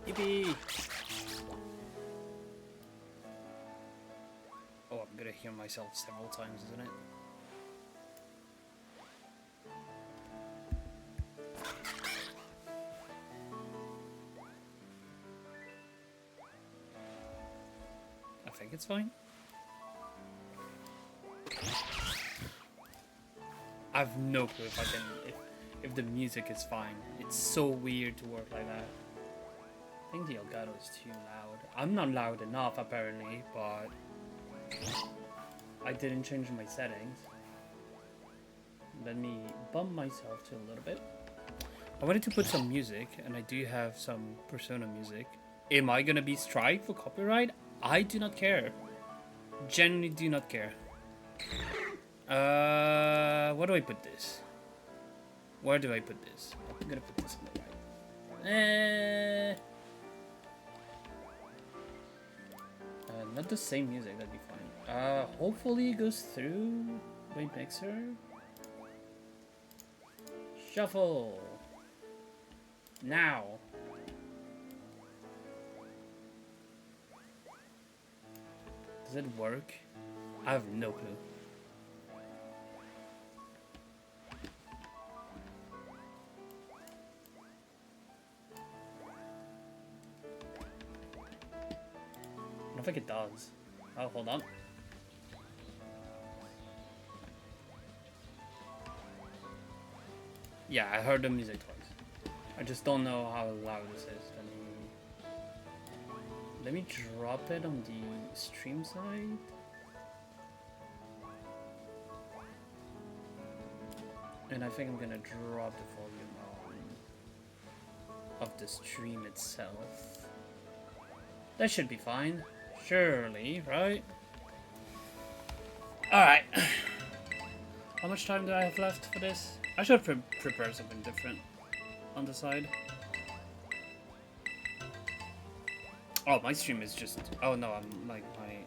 Yippee! Oh, I'm gonna hear myself several times, isn't it? I think it's fine. I have no clue if I can, if the music is fine. It's so weird to work like that. I think the Elgato is too loud. I'm not loud enough apparently, but I didn't change my settings. Let me bump myself to a little bit. I wanted to put some music, and I do have some Persona music. Am I gonna be striked for copyright? I do not care. Genuinely do not care. Where do I put this? Where do I put this? I'm gonna put this on the right. Not the same music, that'd be fine. Hopefully it goes through my mixer. Shuffle. Now. Does it work? I have no clue. I don't think it does. Oh, hold on. Yeah, I heard the music twice. I just don't know how loud this is. Let me drop it on the stream side. And I think I'm gonna drop the volume of the stream itself. That should be fine. Surely, right? Alright. How much time do I have left for this? I should prepare something different on the side. Oh, my stream is just... Oh no, I'm like my...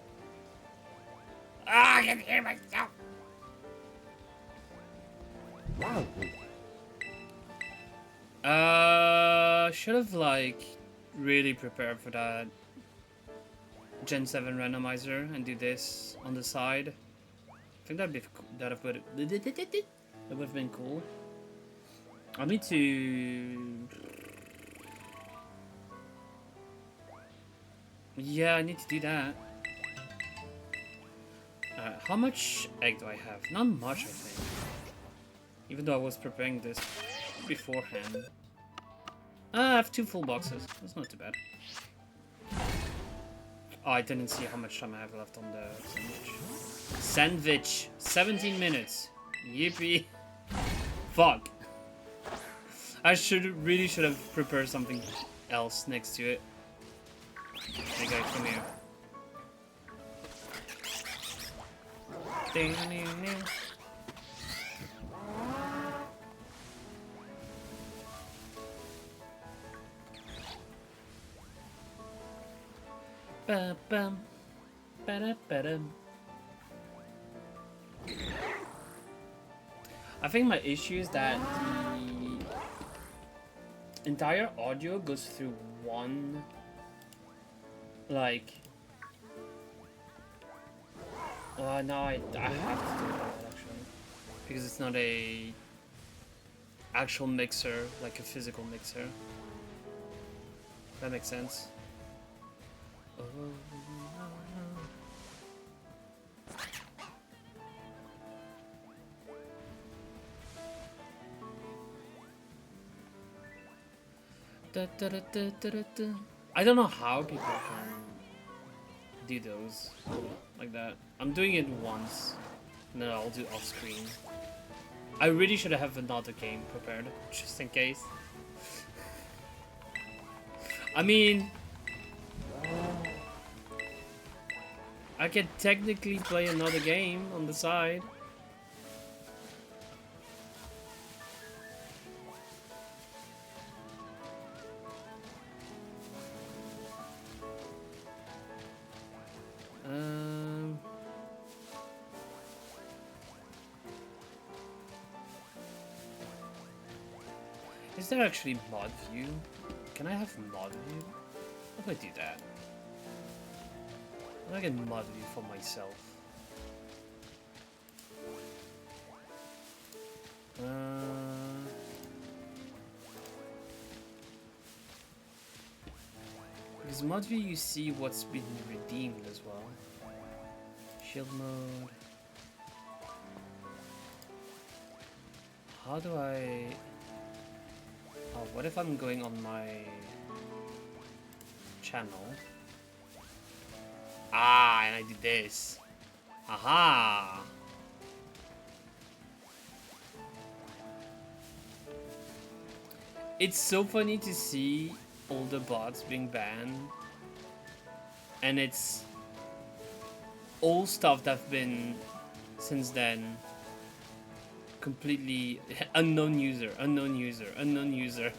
Ah, I can hear myself! Wow. Should have like really prepared for that Gen 7 randomizer and do this on the side. I think that would have been cool. I need to... Yeah, I need to do that. How much egg do I have? Not much, I think. Even though I was preparing this beforehand. I have 2 full boxes. That's not too bad. Oh, I didn't see how much time I have left on the sandwich. Sandwich! 17 minutes. Yippee. Fuck. I really should have prepared something else next to it. Hey guys, come here. Ba-bum. Ba-da-ba-dum. I think my issue is that the entire audio goes through one, like... Well, now I have to do that actually, because it's not a actual mixer, like a physical mixer. That makes sense. Oh, da, da, da, da, da, da. I don't know how people can do those like that. I'm doing it once, and then I'll do off screen. I really should have another game prepared, just in case. I mean, I can technically play another game on the side. Is there actually mod view? Can I have mod view? How do I do that? How do I get mod view for myself? Because mod view you see what's been redeemed as well. Shield mode. How do I... Oh, what if I'm going on my channel? Ah, and I did this. Aha! It's so funny to see all the bots being banned. And it's all stuff that's been since then completely unknown user, unknown user, unknown user.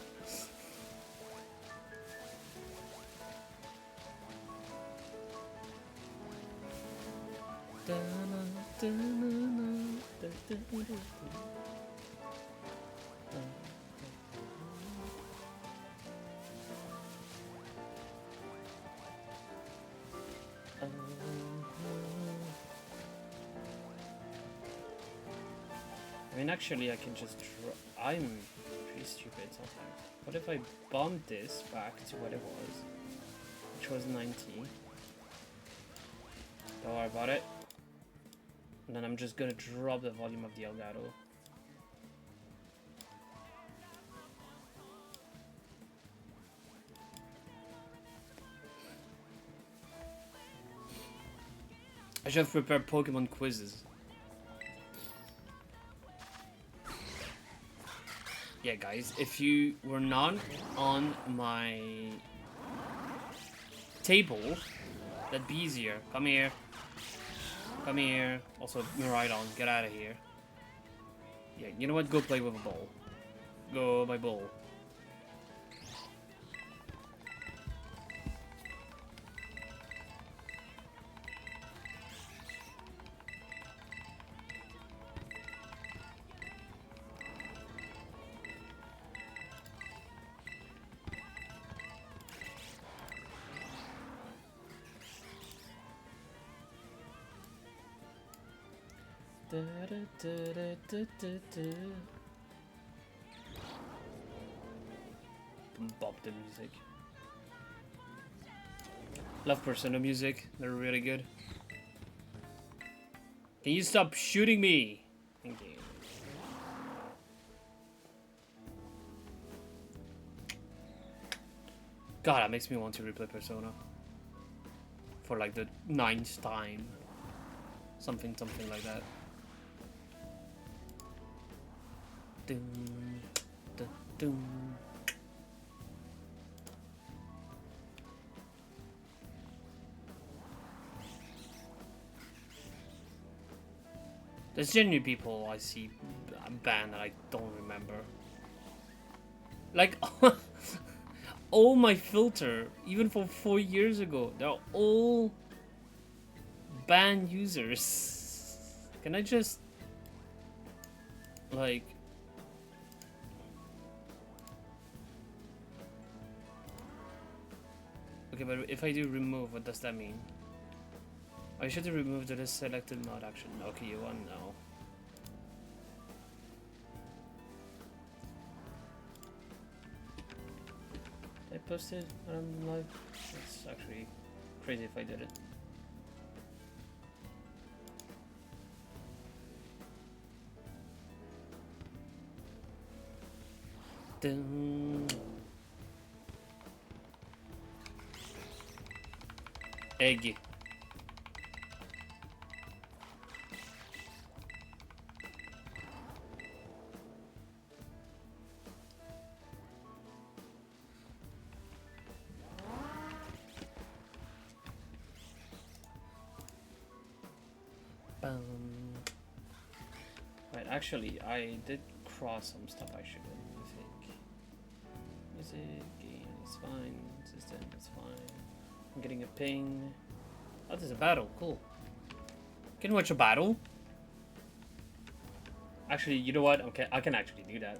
I mean, actually, I can just I'm pretty stupid sometimes. What if I bumped this back to what it was, which was 90? Don't worry about it. And then I'm just gonna drop the volume of the Elgato. I should have prepared Pokemon quizzes. Yeah, guys, if you were not on my table, that'd be easier. Come here. Come here. Also, Miraidon, get out of here. Yeah, you know what? Go play with a ball. Go, my ball. Bop the music. Love Persona music, they're really good. Can you stop shooting me? Thank you. God, that makes me want to replay Persona. For like the 9th time. Something like that. Dun, dun, dun. There's genuine people I see banned that I don't remember. Like, all my filter, even from 4 years ago, they're all banned users. Can I just, like... Okay, but if I do remove, what does that mean? I should have removed the selected mod action. Okay, you want now. Did I post it when I'm live? It's actually crazy if I did it. Dun. Egg. Right, actually, I did cross some stuff I shouldn't, I think. Music, game is fine, system is fine. I'm getting a ping. Oh, there's a battle, cool. Can you watch a battle? Actually, you know what? Okay, I can actually do that.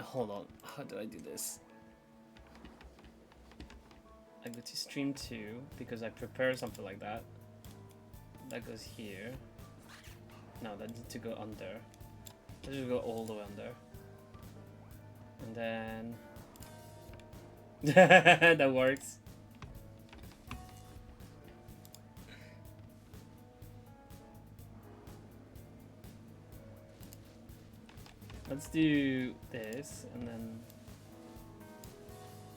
Hold on, how do I do this? I go to stream 2 because I prepare something like that. That goes here. No, that needs to go under. That should go all the way under. And then... that works. Let's do this, and then...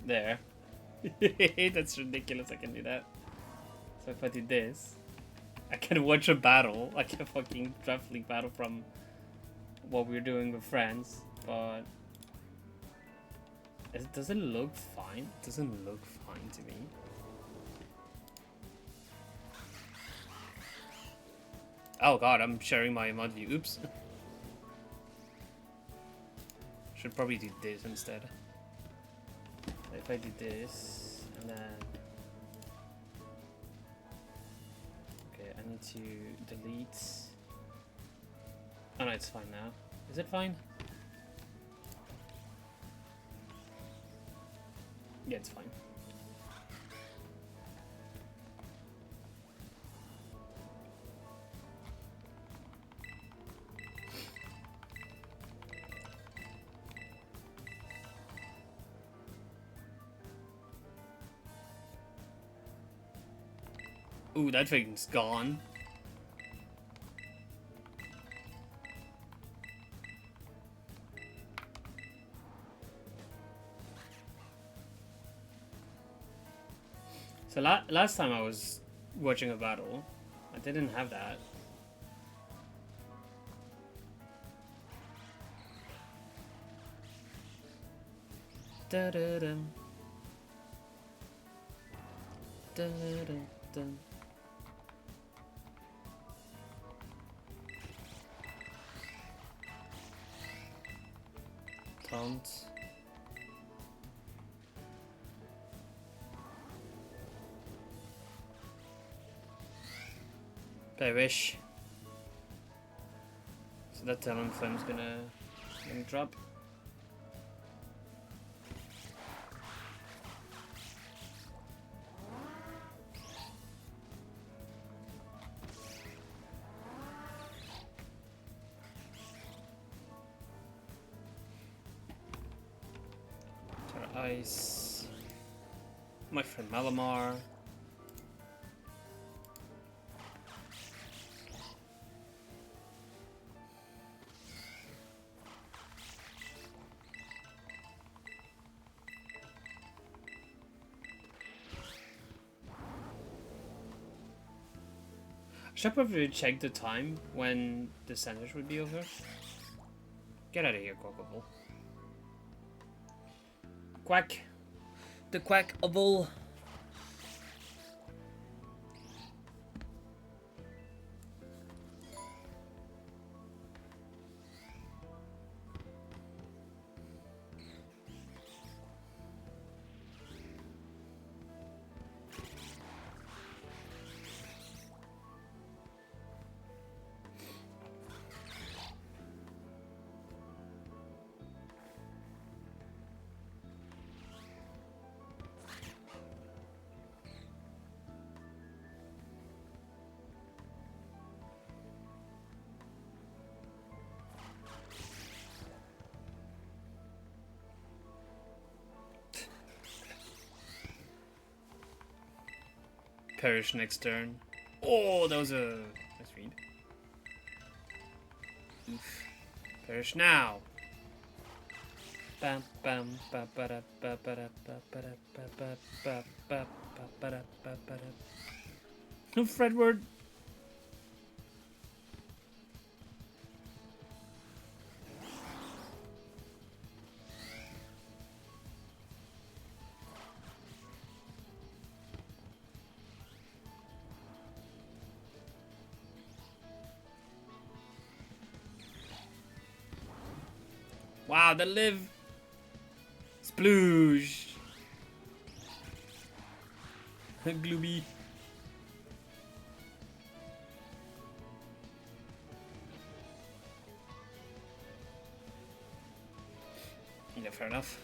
There. That's ridiculous, I can do that. So if I do this, I can watch a battle, like a fucking Draft League battle from what we're doing with friends, but... It doesn't look fine. It doesn't look fine to me. Oh god, I'm sharing my mod view. Oops. Should probably do this instead. If I do this, and then... Okay, I need to delete... Oh no, it's fine now. Is it fine? Yeah, it's fine. Ooh, that thing's gone. So last time I was watching a battle, I didn't have that. Da-da-dum. Da-da-dum. Taunt. Perish. So that talent flame's gonna drop. Ice. My friend Malamar. Should I probably check the time when the sandwich would be over? Get out of here, Quackable. Quack. The Quackable. Perish next turn. Oh, that was a nice read. Oof. Perish now. Bam bam ba ba da ba ba da ba ba da ba ba ba ba ba da ba ba da. No Fredward. Wow, the live. Sploosh. Glooby. Yeah, fair enough.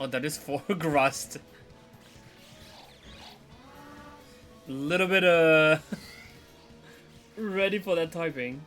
Oh, that is for Grust. Little bit ready for that typing.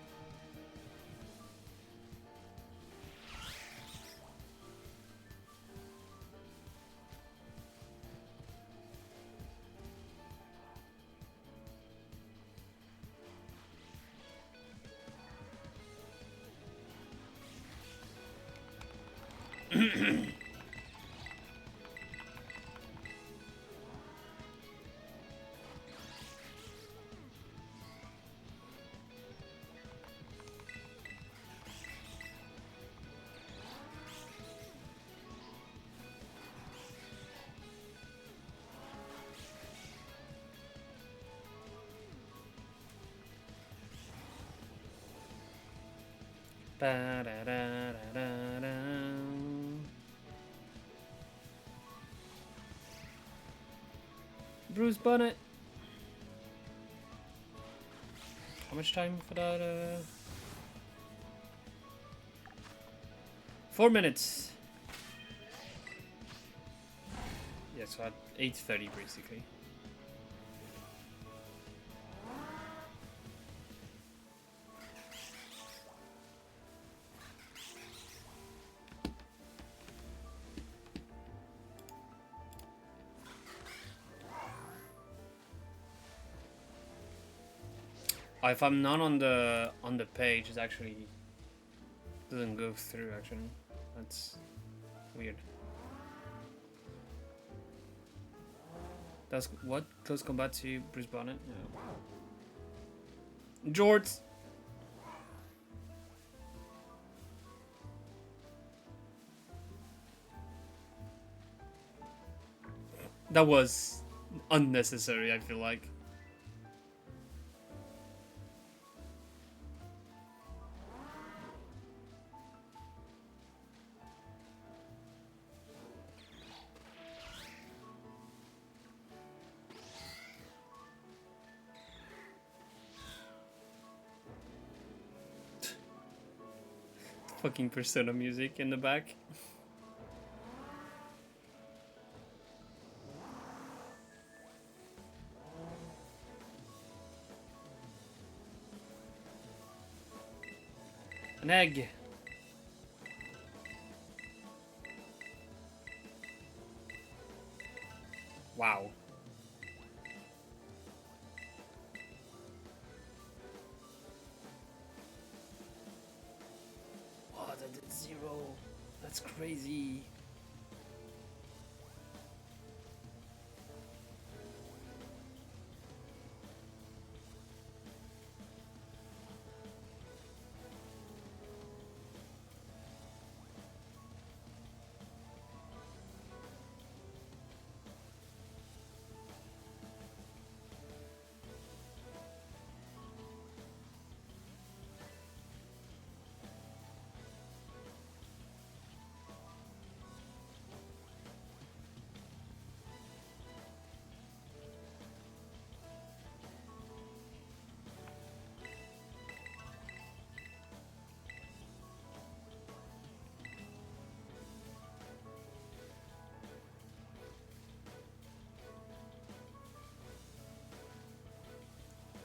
Bruce Bonnet. How much time for that? 4 minutes. Yeah, so at 8:30 basically. If I'm not on the page, it actually doesn't go through. Actually, that's weird. That's what close combat to Bruce Bonnet. Yeah. George. That was unnecessary. I feel like. Fucking Persona music in the back. An egg. Wow. Oh, that did 0. That's crazy.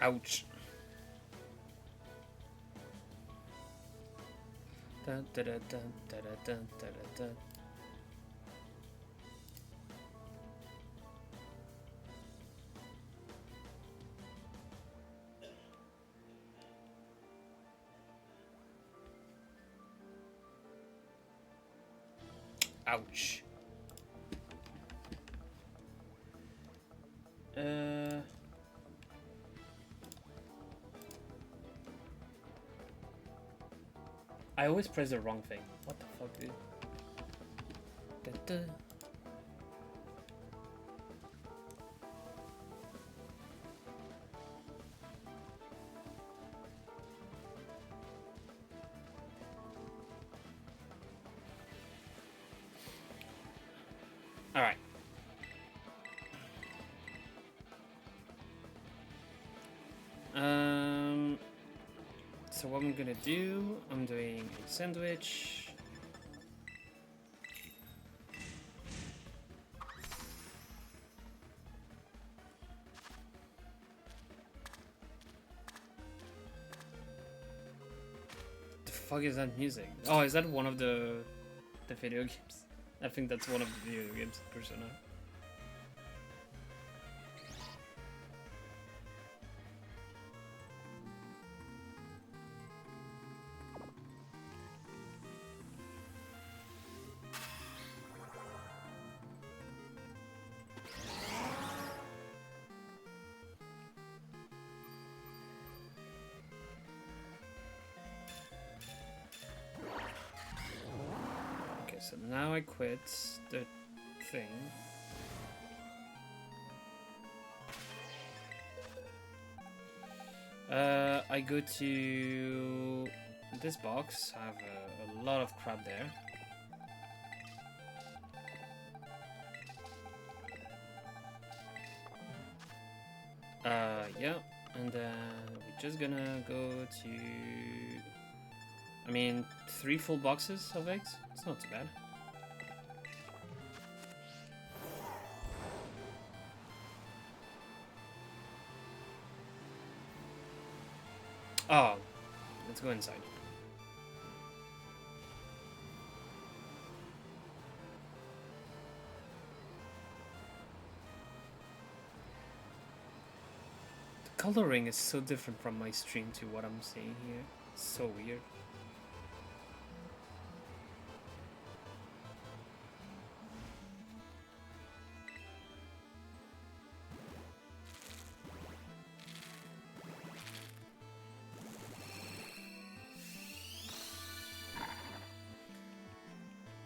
Ouch. Dun, dun, dun, dun, dun, dun, dun, dun. Ouch. I always press the wrong thing. What the fuck, dude? Dun, dun. All right. So what I'm gonna do, I'm doing a sandwich. The fuck is that music? Oh, is that one of the video games? I think that's one of the video games, Persona. So now I quit the thing. I go to this box. I have a lot of crap there. Yeah, and then we're just gonna go to. I mean, 3 full boxes of eggs? It's not too bad. Oh, let's go inside. The coloring is so different from my stream to what I'm seeing here. It's so weird.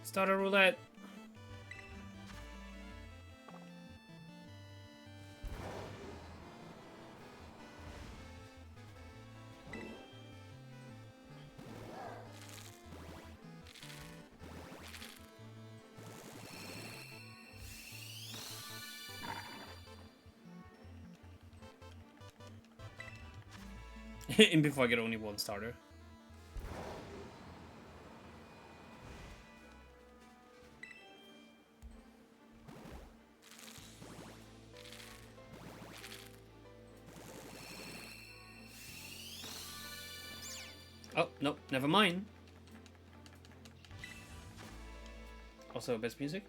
Start a roulette. And before I get only 1 starter. Oh, no, never mind. Also, best music.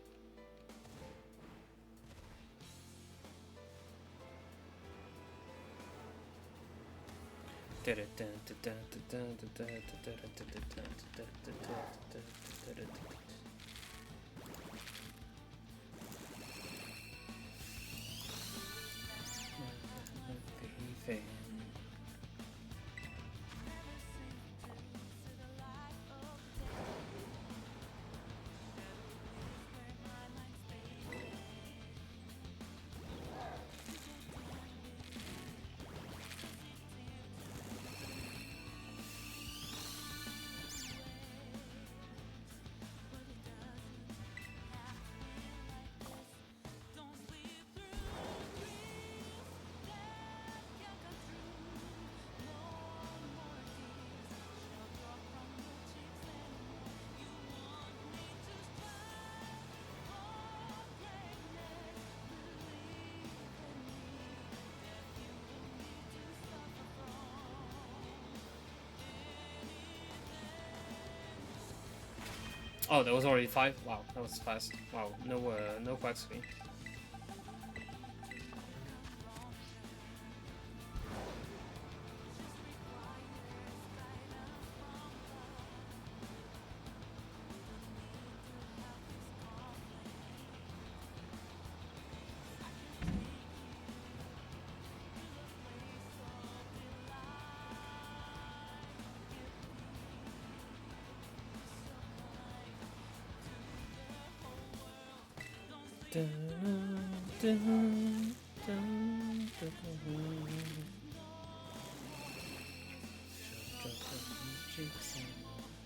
Oh, that was already 5? Wow, that was fast. Wow, no quack screen.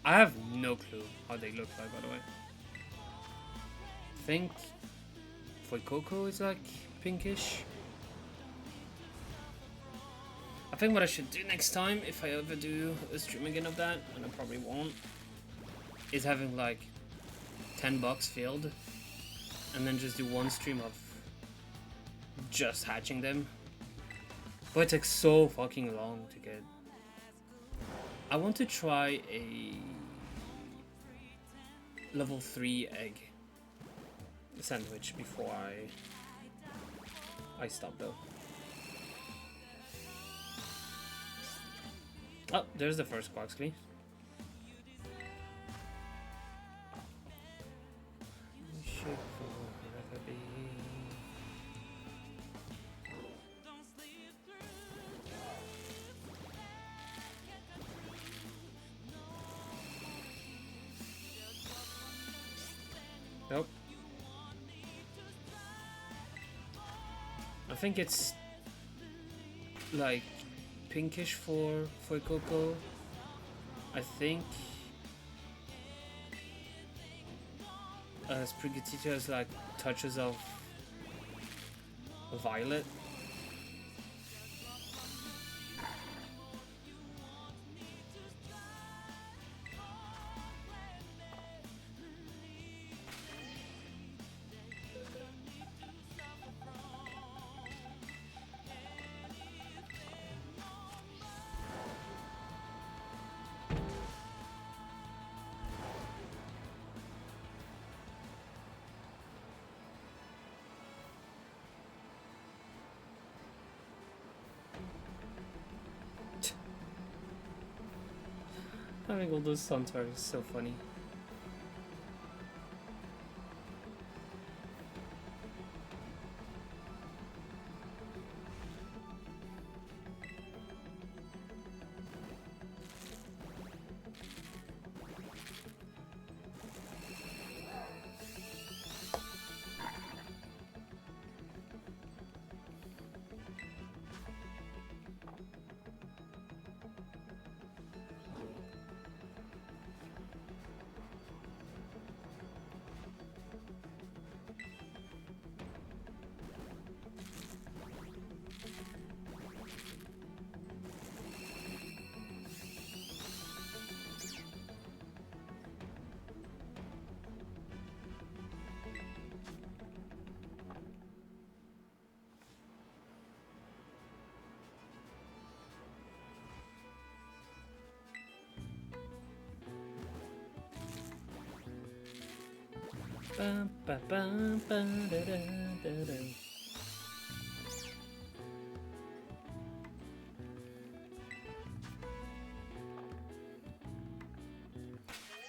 I have no clue how they look like, by the way. I think Fuecoco is like pinkish. I think what I should do next time, if I ever do a stream again of that, and I probably won't, is having like 10 bucks filled, and then just do one stream of just hatching them. But it takes so fucking long to get. I want to try a level 3 egg sandwich before I stop though. Oh, there's the first Quaxley. Nope. I think it's like pinkish for Coco. I think Sprigatito has like touches of violet. Having all those Sunstars is so funny.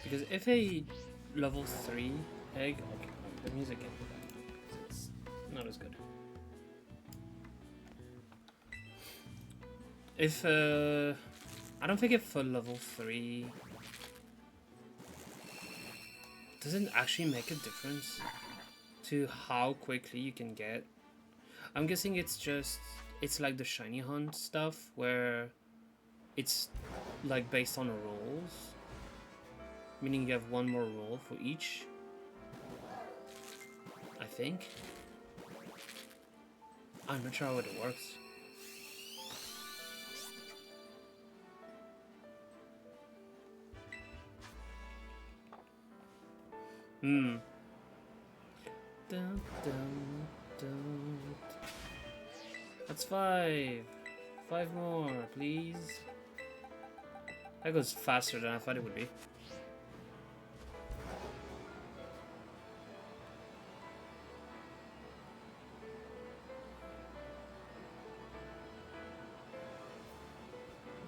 Because if a level 3 egg, okay, the music can't do that. It's not as good. If I don't think if a level 3 doesn't actually make a difference to how quickly you can get. I'm guessing it's like the shiny hunt stuff where it's like based on rolls, meaning you have one more roll for each, I think. I'm not sure how it works. Dun, dun, dun. That's 5. 5 more, please. That goes faster than I thought it would be.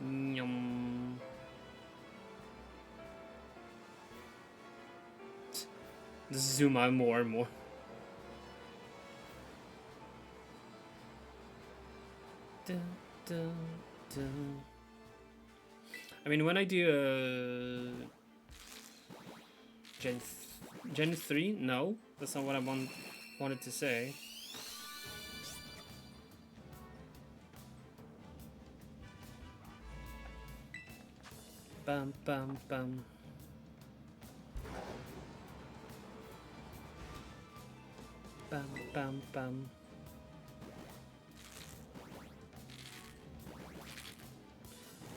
Yum. Just zoom out more and more. Dun, dun, dun. I mean, when I do Gen 3, no, that's not what I wanted to say. Bam, bam, bam. Bam, bam, bam.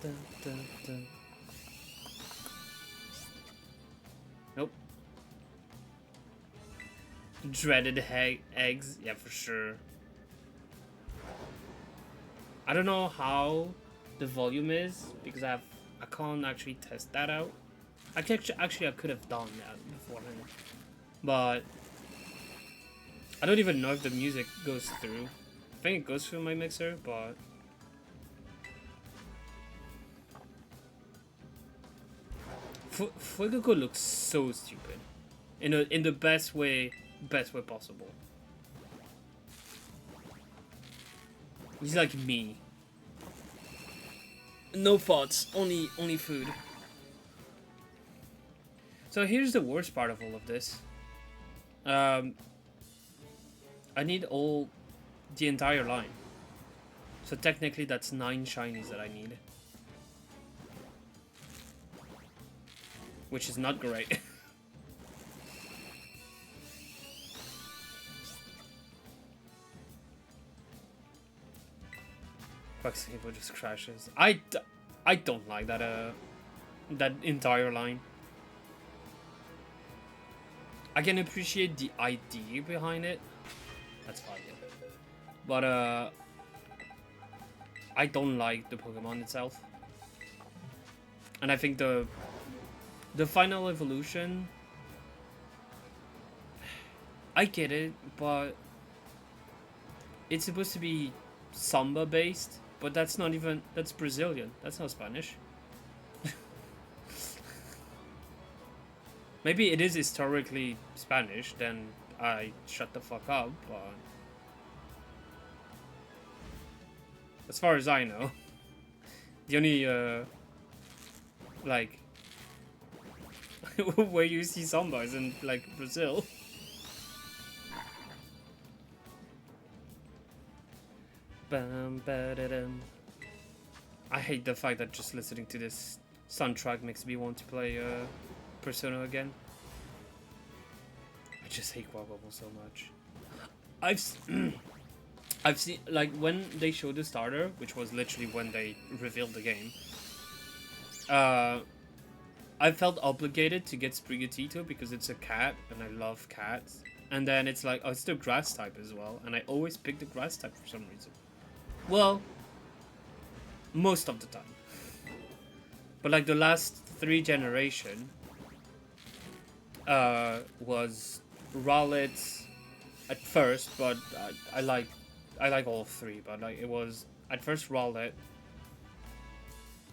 Dun, dun, dun. Nope. Dreaded eggs, yeah, for sure. I don't know how the volume is because I can't actually test that out. I could have done that beforehand, but I don't even know if the music goes through. I think it goes through my mixer, but Fuegoku looks so stupid in the best way possible. He's like me. No thoughts, only food. So here's the worst part of all of this. I need the entire line. So technically that's 9 shinies that I need. Which is not great. Fuck, just crashes. I don't like that that entire line. I can appreciate the idea behind it. That's fine. But I don't like the Pokemon itself. And I think the final evolution, I get it, but it's supposed to be Samba based, but that's not even, that's Brazilian, that's not Spanish. Maybe it is historically Spanish, then I shut the fuck up, but as far as I know, the only like where you see Samba is in like Brazil. Bam, ba-da-dum. I hate the fact that just listening to this soundtrack makes me want to play Persona again. I just hate Quackbubble so much. I've seen, like, when they showed the starter, which was literally when they revealed the game, I felt obligated to get Sprigatito because it's a cat and I love cats. And then it's like, oh, it's the grass type as well, and I always pick the grass type for some reason. Well, most of the time. But like the last 3 generation was Rowlet at first, but I like all 3, but like it was at first Rowlet,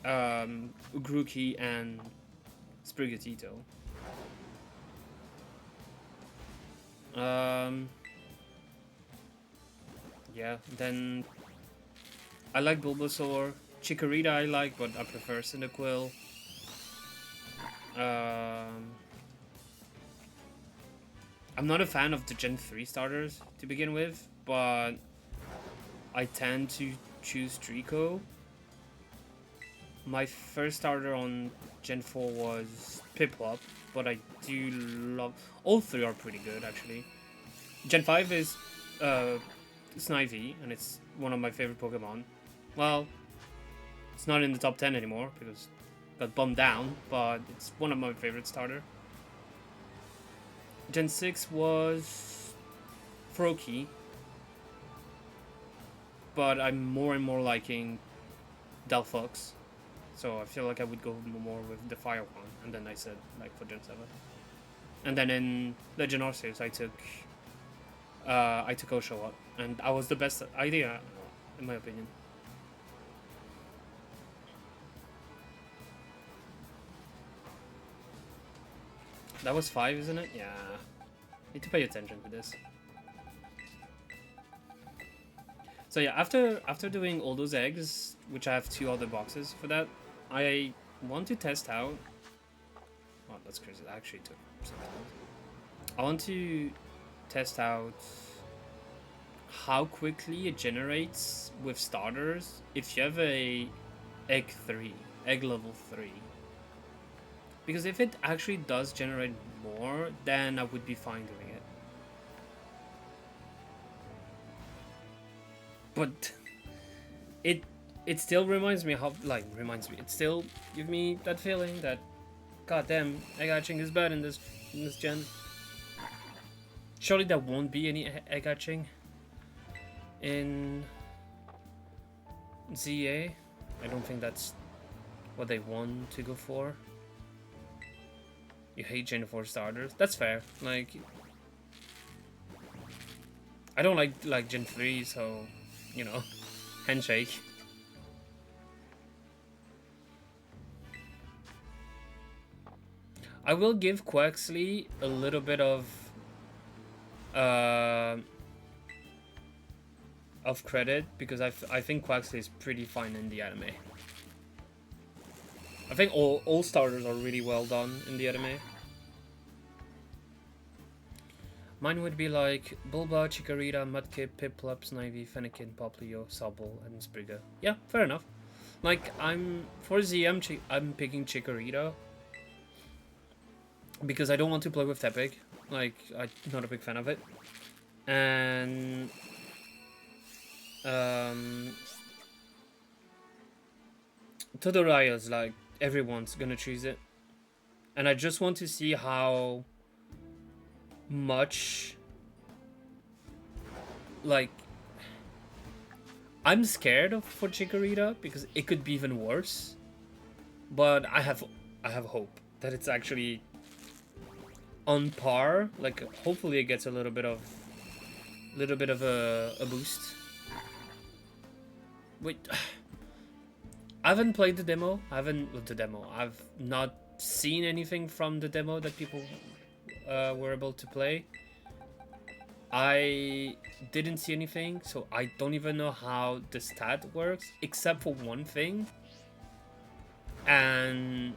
Grookey, and Sprigatito. Yeah, then I like Bulbasaur. Chikorita I like, but I prefer Cyndaquil. I'm not a fan of the Gen 3 starters to begin with, but I tend to choose Trico. My first starter on Gen 4 was Piplup, but I do love... all 3 are pretty good, actually. Gen 5 is Snivy, and it's one of my favorite Pokemon. Well, it's not in the top 10 anymore, because it got bumped down, but it's one of my favorite starter. Gen 6 was Froakie, but I'm more and more liking Delphox. So I feel like I would go more with the Fire one, and then I said like for Gen 7. And then in Legend Arceus I took Oshawott, and that was the best idea in my opinion. That was 5, isn't it? Yeah. Need to pay attention to this. So yeah, after doing all those eggs, which I have 2 other boxes for that, I want to test out... oh, that's crazy. It actually took some time. I want to test out how quickly it generates with starters if you have a egg level 3. Because if it actually does generate more, then I would be fine doing it. but it still reminds me how it still gives me that feeling that goddamn egg hatching is bad in this gen. Surely there won't be any egg hatching in ZA. I don't think that's what they want to go for. You hate Gen 4 starters. That's fair. Like, I don't like Gen 3, so, you know, handshake. I will give Quaxley a little bit of credit, because I think Quaxley is pretty fine in the anime. I think all starters are really well done in the anime. Mine would be like Bulba, Chikorita, Mudkip, Piplup, Snivy, Fennekin, Poplio, Sobble, and Spriga. Yeah, fair enough. Like, for Z, I'm picking Chikorita because I don't want to play with Tepig. Like, I'm not a big fan of it. And Todoroki's like, everyone's gonna choose it. And I just want to see how much, like, I'm scared for Chikorita because it could be even worse. But I have hope that it's actually on par. Like, hopefully it gets a little bit of a boost. Wait, I haven't played the demo. I've not seen anything from the demo that people were able to play. I didn't see anything, so I don't even know how the stat works, except for one thing. And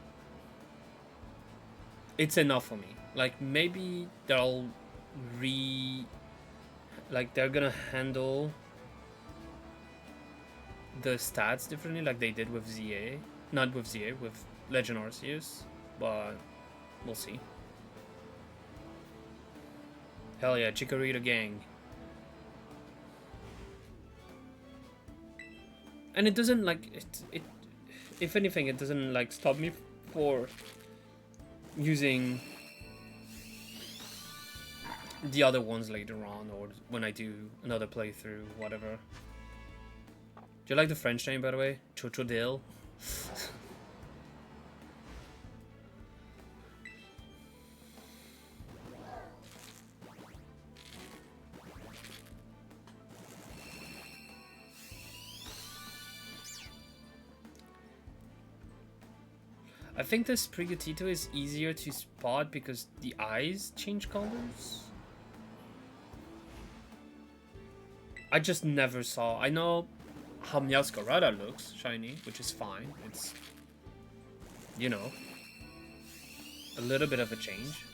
it's enough for me. Like, maybe they'll they're gonna handle the stats differently, like they did with ZA. Not with ZA, with Legend Arceus, but we'll see. Hell yeah, Chikorita gang. And it doesn't, like, it if anything, it doesn't, like, stop me for using the other ones later on, or when I do another playthrough, whatever. Do you like the French name, by the way? Chochodil? I think the Sprigatito is easier to spot because the eyes change colors. I just never saw. I know how Meowscarada looks shiny, which is fine. It's, you know, a little bit of a change.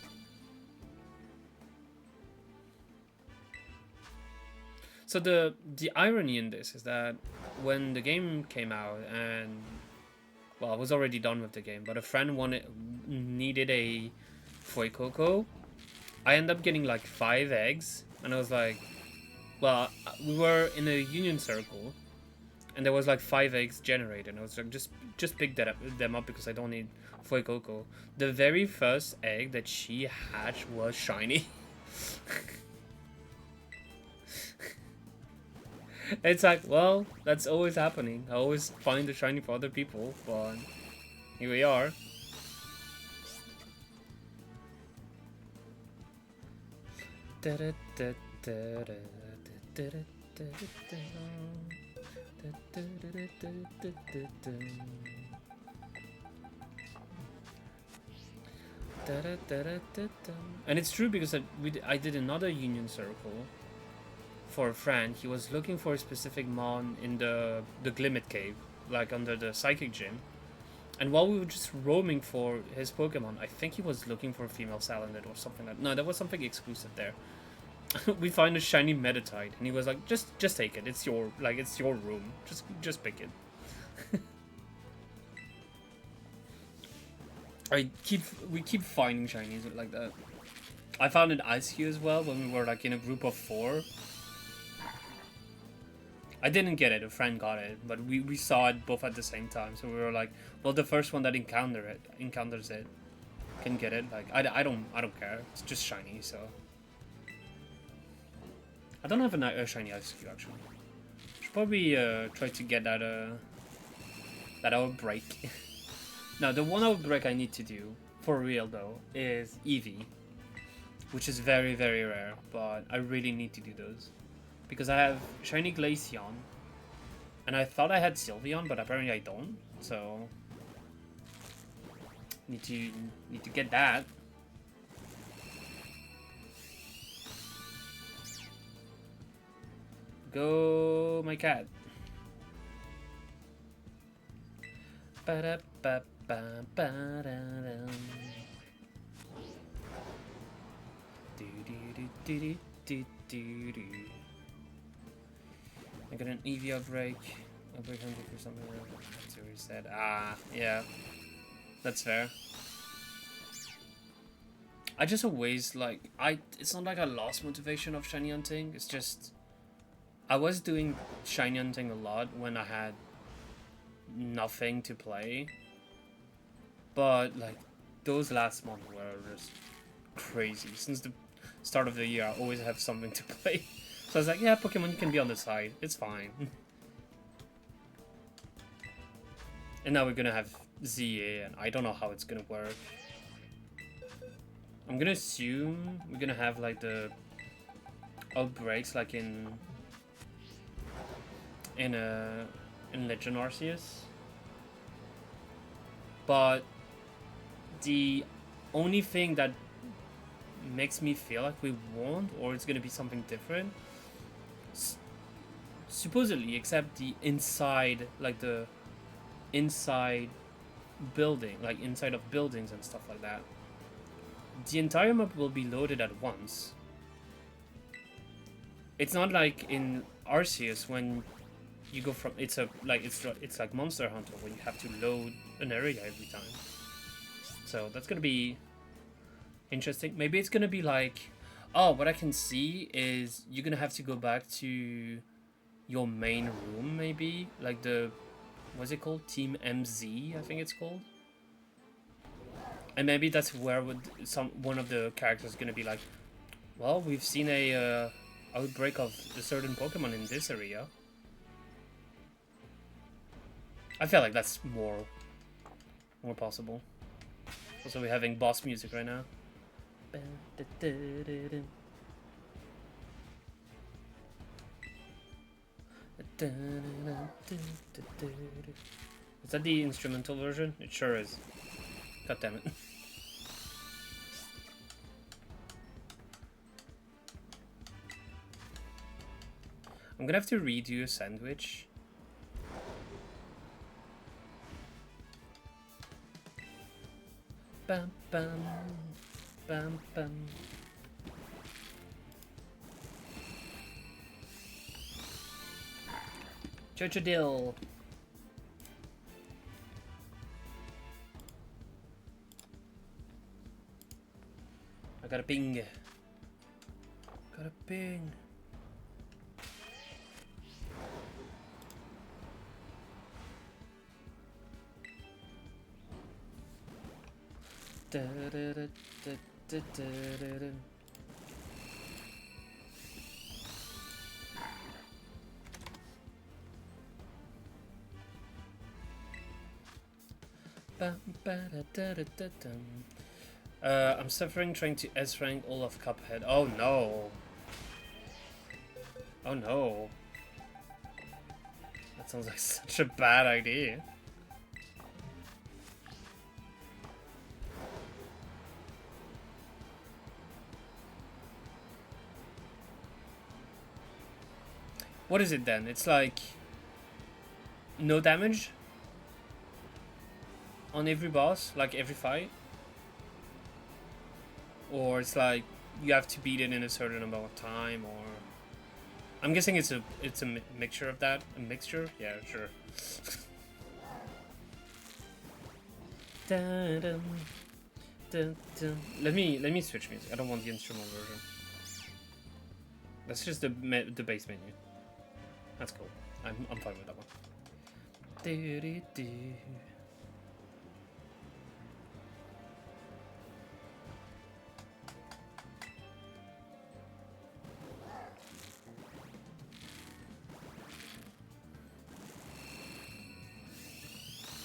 So the irony in this is that when the game came out, and well, I was already done with the game, but a friend needed a Fuecoco. I ended up getting like 5 eggs, and I was like, well, we were in a union circle, and there was like 5 eggs generated, and I was like, just pick them up because I don't need Fuecoco. The very first egg that she hatched was shiny. It's like, well, that's always happening. I always find the shiny for other people, but here we are. And it's true because I did another union circle for a friend. He was looking for a specific mon in the Glimmet cave, like under the psychic gym. And while we were just roaming for his Pokemon, I think he was looking for a female Salandit or something like that. No, there was something exclusive there. We find a shiny Meditite, and he was like, just take it. It's your room. Just pick it. We keep finding shinies like that. I found an Ice Cube as well when we were like in a group of 4. I didn't get it, a friend got it, but we saw it both at the same time, so we were like, well, the first one that encounters it can get it. Like, I don't care, it's just shiny, so. I don't have a shiny ice cube actually. Should probably try to get that outbreak. Now, the one outbreak I need to do, for real though, is Eevee. Which is very, very rare, but I really need to do those. Because I have shiny Glaceon, and I thought I had Sylveon, but apparently I don't, so... Need to get that. Go, my cat. Ba-da-ba-ba-ba-da-dum. Do-do-do-do-do-do-do. I got an Eevee outbreak. Outbreak hunting for something. That's what he said. Ah, yeah. That's fair. I just always like it's not like I lost motivation of shiny hunting, it's just I was doing shiny hunting a lot when I had nothing to play. But like those last months were just crazy. Since the start of the year I always have something to play. So I was like, yeah, Pokemon, you can be on the side. It's fine. And now we're gonna have ZA, and I don't know how it's gonna work. I'm gonna assume we're gonna have like the outbreaks like in Legend Arceus. But the only thing that makes me feel like we won't, or it's gonna be something different, supposedly, except the inside, like the inside building, like inside of buildings and stuff like that, the entire map will be loaded at once. It's not like in Arceus when you go from it's like Monster Hunter where you have to load an area every time. So that's gonna be interesting. Maybe it's gonna be like, oh, what I can see is you're gonna have to go back to your main room, maybe like the what's it called, Team MZ, I think it's called. And maybe that's where one of the characters is gonna be like, well, we've seen a outbreak of a certain Pokemon in this area. I feel like that's more possible. Also, we're having boss music right now. Is that the instrumental version? It sure is. God damn it. I'm gonna have to redo a sandwich. Bam bam bam bam. Chochodil. I got a ping. Got a ping. Da, da, da, da, da, da, da. I'm suffering trying to S-rank all of Cuphead. Oh no. Oh no. That sounds like such a bad idea. What is it then? It's like no damage on every boss, like every fight? Or it's like you have to beat it in a certain amount of time, or I'm guessing it's a mixture of that. A mixture? Yeah, sure. Dun, dun, dun, dun. Let me switch music. I don't want the instrumental version. That's just the base menu. That's cool. I'm fine with that one. Do, do, do.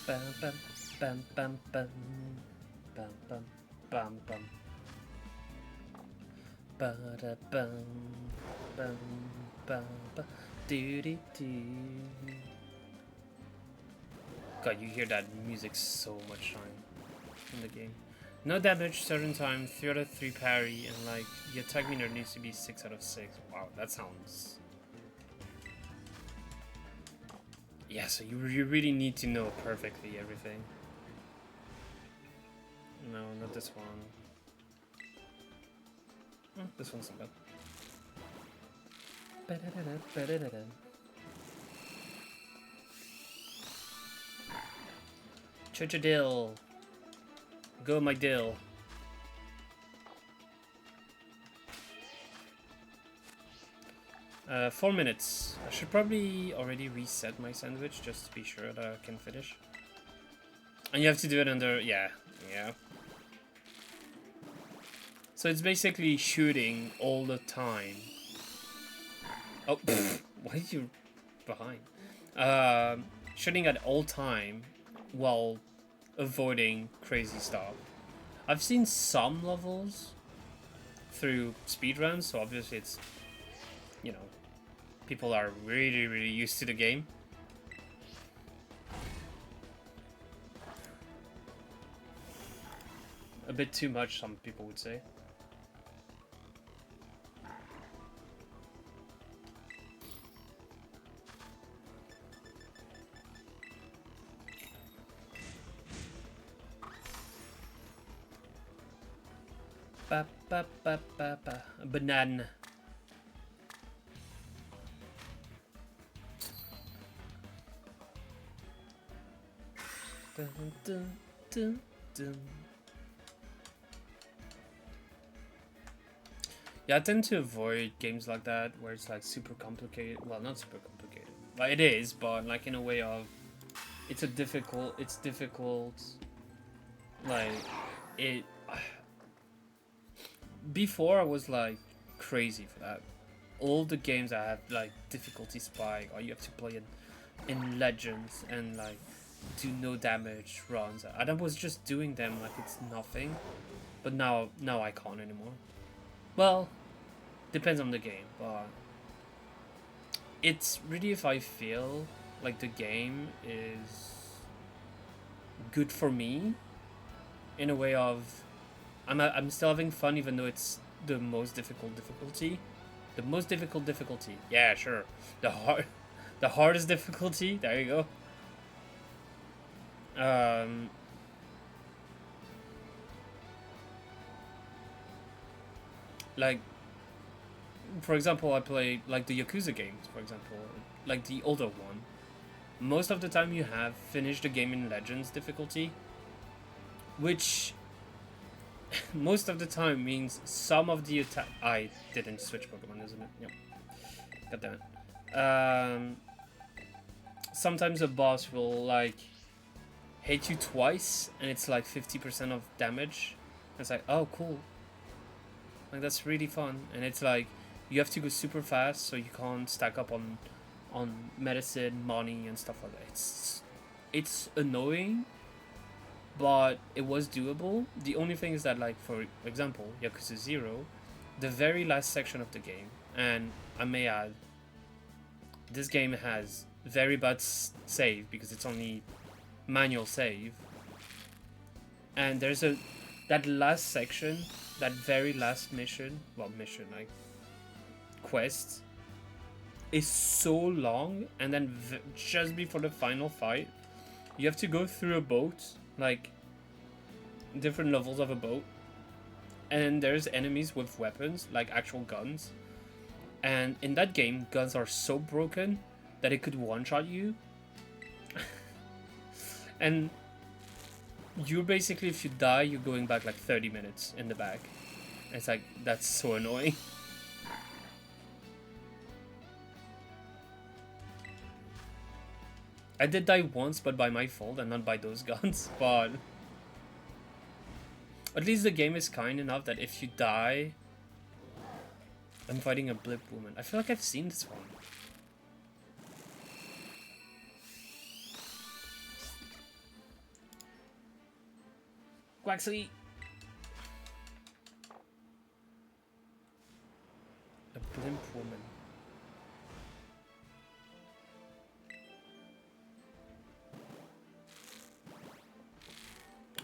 Bam bam bam bam bam bam bam bam bam. Ba da bam bam bam bam. Do do do. God, you hear that music so much time in the game. No damage certain time, 3 out of 3 parry, and like your attack meter needs to be 6 out of 6. Wow, that sounds. Yeah, so you really need to know perfectly everything. No, not this one. This one's not bad. Church-a-dill. Go, my dill. Uh, 4 minutes. I should probably already reset my sandwich just to be sure that I can finish. And you have to do it under... yeah. So it's basically shooting all the time. Oh, why are you behind? Shooting at all time while avoiding crazy stuff. I've seen some levels through speedruns, so obviously it's, you know, people are really used to the game. A bit too much, some people would say. Ba ba ba ba ba. A banana. Dun, dun, dun, dun. Yeah, I tend to avoid games like that where it's like super complicated. Well, not super complicated. Like it is, but like in a way of it's difficult. Like it. Before I was like crazy for that. All the games I have like difficulty spike, or you have to play in Legends and like do no damage runs. I was just doing them like it's nothing, but now I can't anymore. Well, depends on the game, but it's really if I feel like the game is good for me, in a way of I'm still having fun even though it's the most difficult difficulty. The most difficult difficulty. Yeah, sure. The hardest difficulty. There you go. Like, for example, I play like the Yakuza games, for example, like the older one. Most of the time you have finished the game in Legends difficulty, which most of the time means some of the attack... I didn't switch Pokemon, isn't it? Yep. God damn it. Sometimes a boss will like hit you twice and it's like 50% of damage. It's like, oh cool, like that's really fun. And it's like you have to go super fast so you can't stack up on medicine, money and stuff like that. It's annoying, but it was doable. The only thing is that, like, for example, Yakuza 0, the very last section of the game, and I may add, this game has very bad save because it's only manual save, and there's that last section, that very last mission, like quest, is so long, and then just before the final fight, you have to go through a boat, like different levels of a boat, and there's enemies with weapons, like actual guns, and in that game, guns are so broken that it could one-shot you. And you basically, if you die, you're going back like 30 minutes in the back. It's like, that's so annoying. I did die once, but by my fault and not by those guns. But at least the game is kind enough that if you die, I'm fighting a blip woman. I feel like I've seen this one. Quaxley! A blimp woman.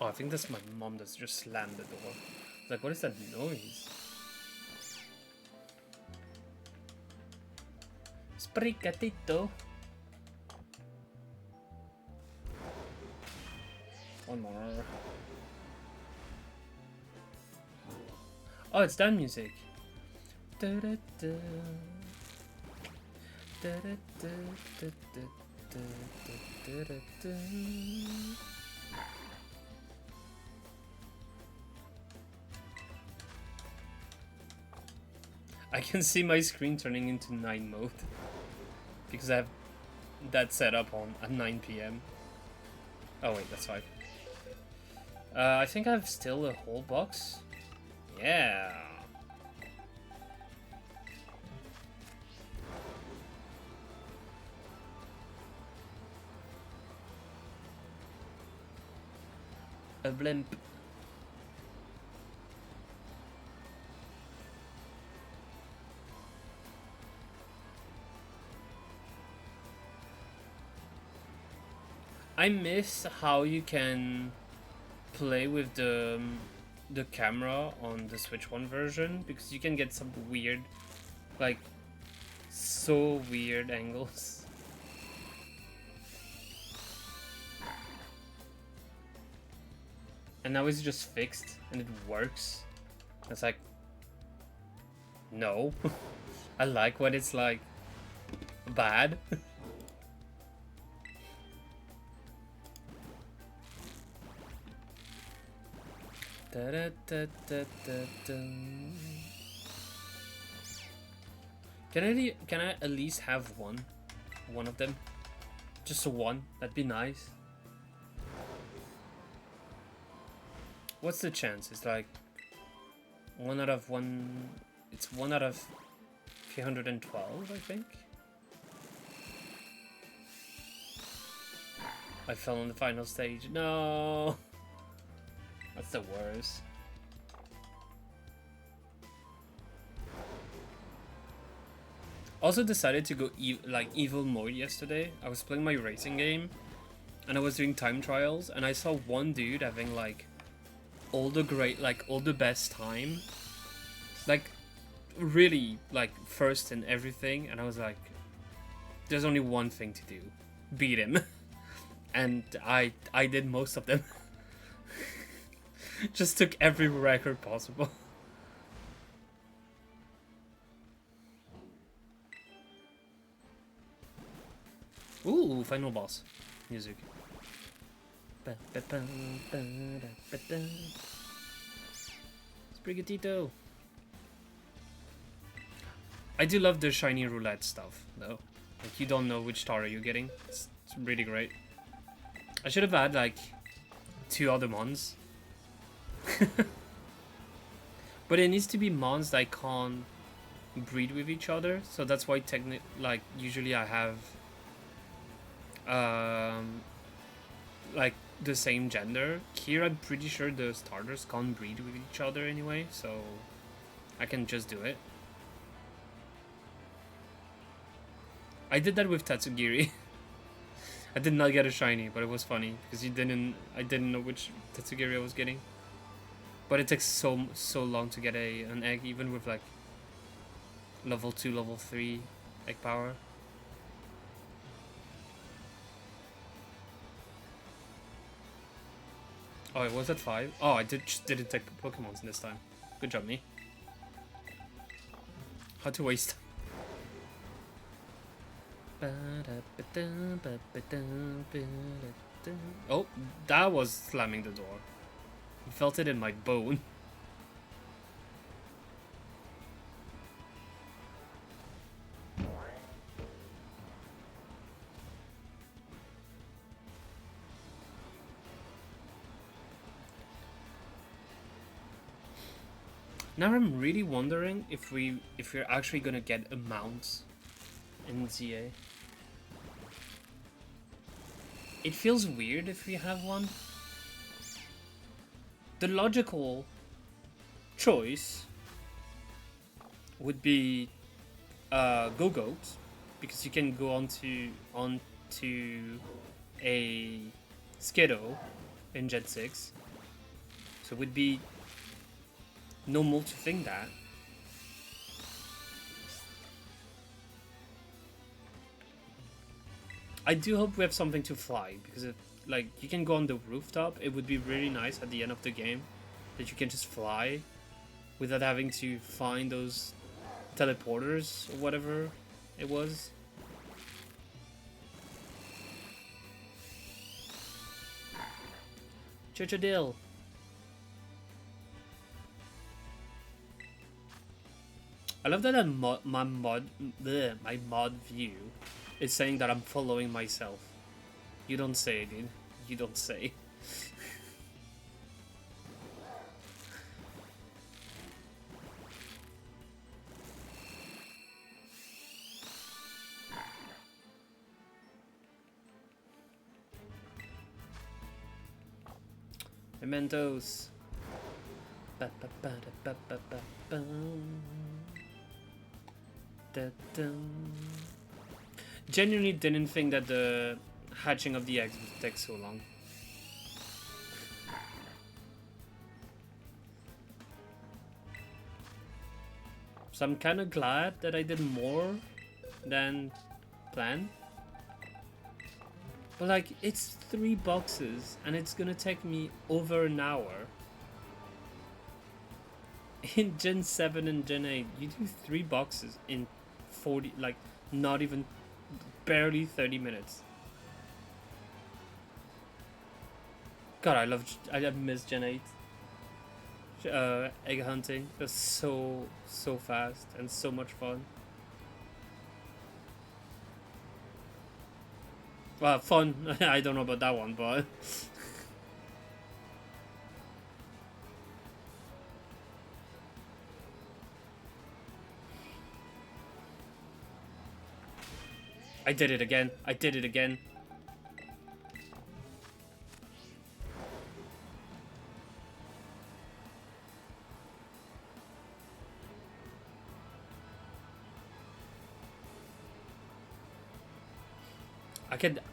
Oh, I think that's my mom that's just slammed the door. It's like, what is that noise? Spricatito. One more. Oh, it's that music. I can see my screen turning into 9 mode because I have that set up on at 9 PM. Oh wait, that's 5. I think I have still a whole box. Yeah. A blimp. I miss how you can play with the camera on the Switch 1 version, because you can get some weird, like, so weird angles. And now it's just fixed and it works. It's like, no. I like when it's like bad. Da, da, da, da, da, da. Can I at least have one of them? Just one. That'd be nice. What's the chance? It's like 1 out of 1. It's 1 out of 312, I think. I fell on the final stage. No. That's the worst. Also decided to go evil mode yesterday. I was playing my racing game and I was doing time trials and I saw one dude having like all the best time. Like really like first in everything, and I was like, there's only one thing to do. Beat him. And I did most of them. Just took every record possible. Ooh, final boss music. Sprigatito. I do love the shiny roulette stuff, though. Like, you don't know which star you're getting. It's really great. I should have had, like, 2 other mons. But it needs to be mons that can't breed with each other, so that's why usually I have like the same gender. Here I'm pretty sure the starters can't breed with each other anyway, so I can just do it. I did that with Tatsugiri. I did not get a shiny, but it was funny because I didn't know which Tatsugiri I was getting. But it takes so long to get an egg, even with like level 2, level 3 egg power. Oh, it was at 5? Oh, I just didn't take Pokemons this time. Good job, me. How to waste. Oh, that was slamming the door. I felt it in my bone. Now I'm really wondering if we're actually gonna get a mount in ZA. It feels weird if we have one. The logical choice would be Go-Goat, because you can go onto a Skiddo in Gen 6. So it would be normal to think that. I do hope we have something to fly, because if, like, you can go on the rooftop, it would be really nice at the end of the game that you can just fly without having to find those teleporters or whatever it was. Churchadil. I love that my mod view is saying that I'm following myself. You don't say, dude. You don't say. Mementos. Genuinely didn't think that the hatching of the eggs would take so long. So I'm kind of glad that I did more than planned. But like, it's 3 boxes and it's gonna take me over an hour. In Gen 7 and Gen 8, you do 3 boxes in 40, like, not even, barely 30 minutes. God, I miss Gen 8. Egg hunting was so fast and so much fun. Well, fun, I don't know about that one, but... I did it again. I did it again.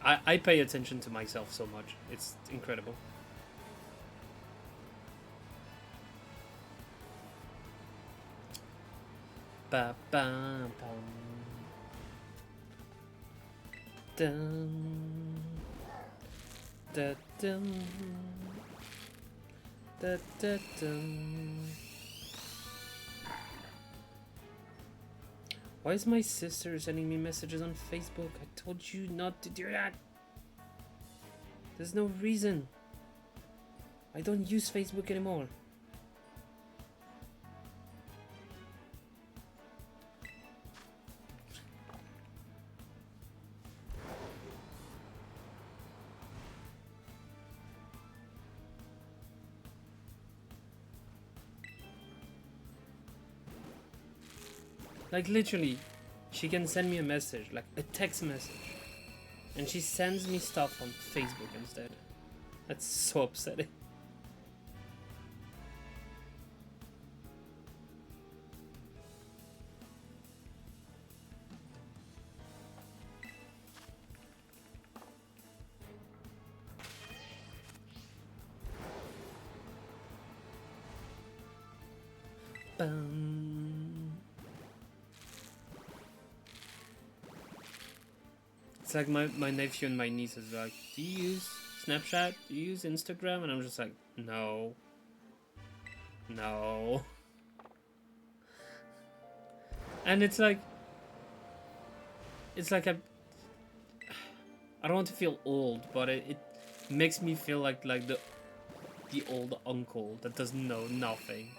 I pay attention to myself so much. It's incredible. Ba ba bum. Dun. Da dum. Da da dum. Why is my sister sending me messages on Facebook? I told you not to do that. There's no reason. I don't use Facebook anymore. Like, literally, she can send me a message, like a text message, and she sends me stuff on Facebook instead. That's so upsetting. Bum. It's like my nephew and my niece is like, do you use Snapchat? Do you use Instagram? And I'm just like, no. No. And it's like I don't want to feel old, but it makes me feel like the old uncle that doesn't know nothing.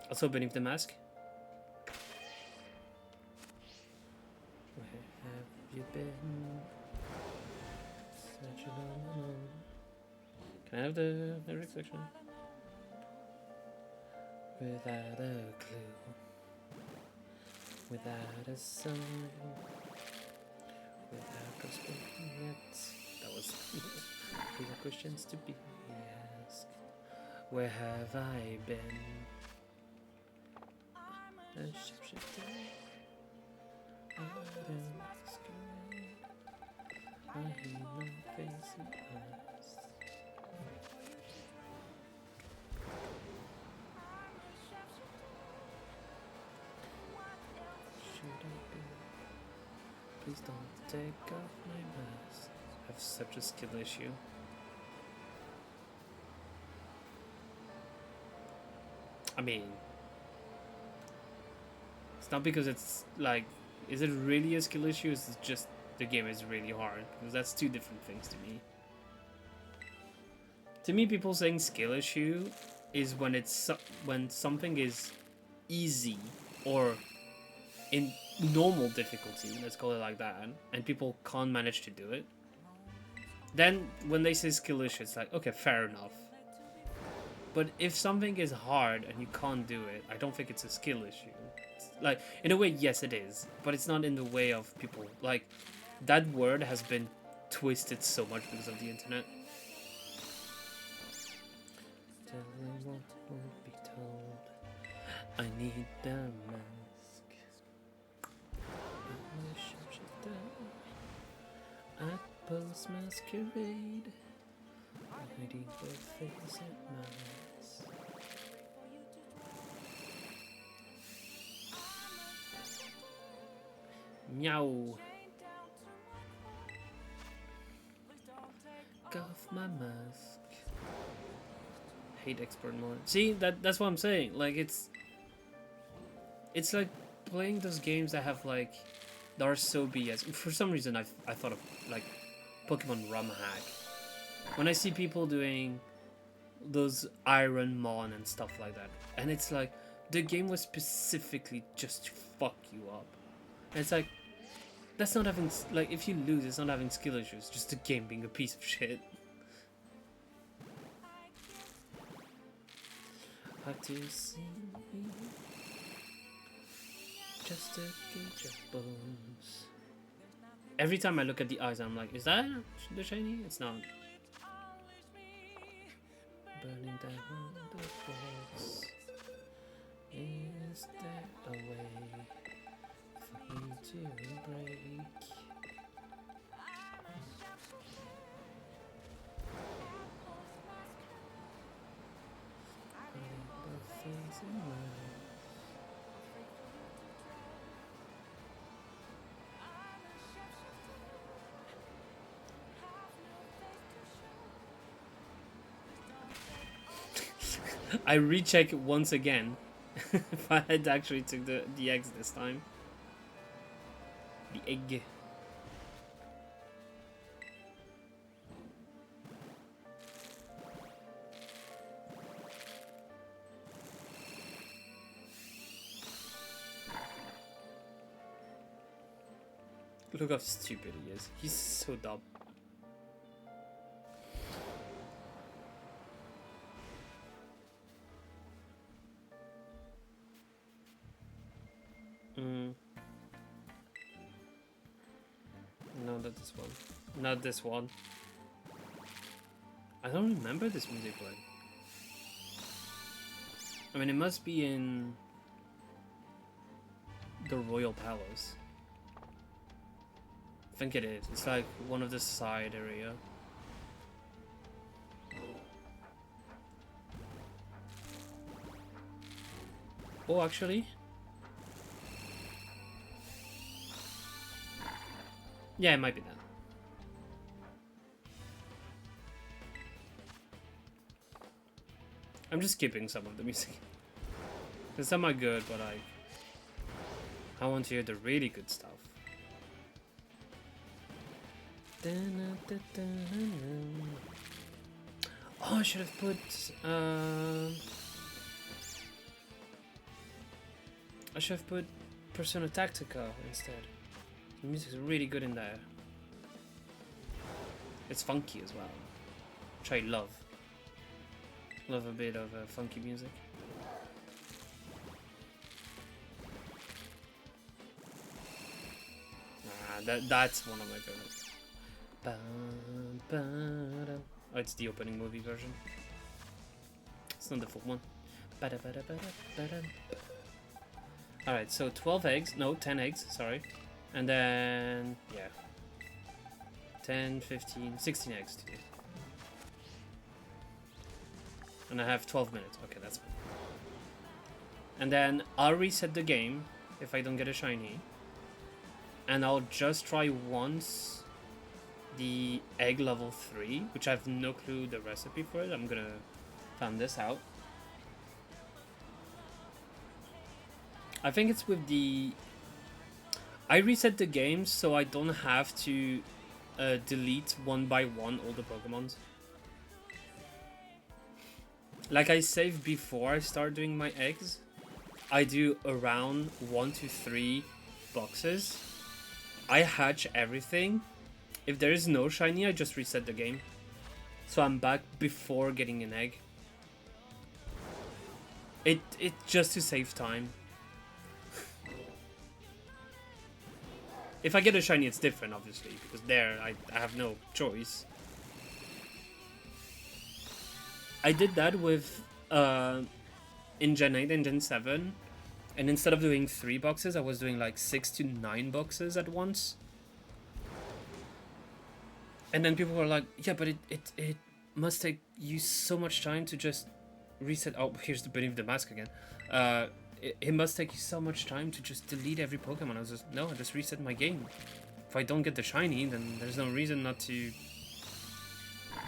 Also beneath the mask. Where have you been? Such a long section. Without a clue, without a sign, without prospecting yet. That was these are questions to be asked. Where have I been? A shapeshifter. I hear no face and eyes. Should I be? Please don't take off my mask. I have such a skill issue. I mean, it's not because it's like, is it really a skill issue? Is it just the game is really hard? Because that's two different things to me. To me, people saying skill issue is when it's when something is easy or in normal difficulty, let's call it like that, and people can't manage to do it. Then when they say skill issue, it's like, okay, fair enough. But if something is hard and you can't do it, I don't think it's a skill issue. It's like, in a way, yes it is, but it's not in the way of people. Like, that word has been twisted so much because of the internet. Telling what won't be told. I need the mask. I'm a shapeshifter at Post Masquerade. Hiding both face and mouths. Meow. Take off my mask. Hate expert mode. See, that's what I'm saying. Like it's like playing those games that have like that are so BS. For some reason, I thought of like Pokemon ROM hack. When I see people doing those Iron Mon and stuff like that, and it's like the game was specifically just to fuck you up. And it's like that's not having like if you lose, it's not having skill issues. Just the game being a piece of shit. Hard to see, just a gauge of bones. Every time I look at the eyes, I'm like, is that the shiny? It's not. Burning down the walls. Is there a way for me to break? I recheck once again if I had actually took the eggs this time. The egg. Look how stupid he is. He's so dumb. No, not this one. Not this one. I don't remember this music playing. I mean, it must be in the Royal Palace. I think it is. It's like one of the side area. Oh, actually. Yeah, it might be that. I'm just skipping some of the music. Because some are good, but I want to hear the really good stuff. Oh, I should have put Persona Tactica instead. The music's really good in there. It's funky as well, which I love. Love a bit of funky music. That's one of my favorites. Oh, it's the opening movie version. It's not the full one. Alright, so 12 eggs. No, 10 eggs, sorry. And then, yeah. 10, 15, 16 eggs to do. And I have 12 minutes. Okay, that's fine. And then I'll reset the game if I don't get a shiny. And I'll just try once the egg level 3, which I have no clue the recipe for it. I'm gonna find this out. I think it's with the... I reset the game so I don't have to delete one by one all the Pokemons. Like I saved before I start doing my eggs. I do around 1 to 3 boxes. I hatch everything. If there is no shiny, I just reset the game. So I'm back before getting an egg. It just to save time. If I get a shiny, it's different, obviously, because there I have no choice. I did that with in Gen 8 and Gen 7, and instead of doing 3 boxes, I was doing like 6 to 9 boxes at once. And then people were like, yeah, but it must take you so much time to just reset. Oh, here's the beneath the mask again. It must take you so much time to just delete every Pokemon. I was just, no, I just reset my game. If I don't get the shiny, then there's no reason not to.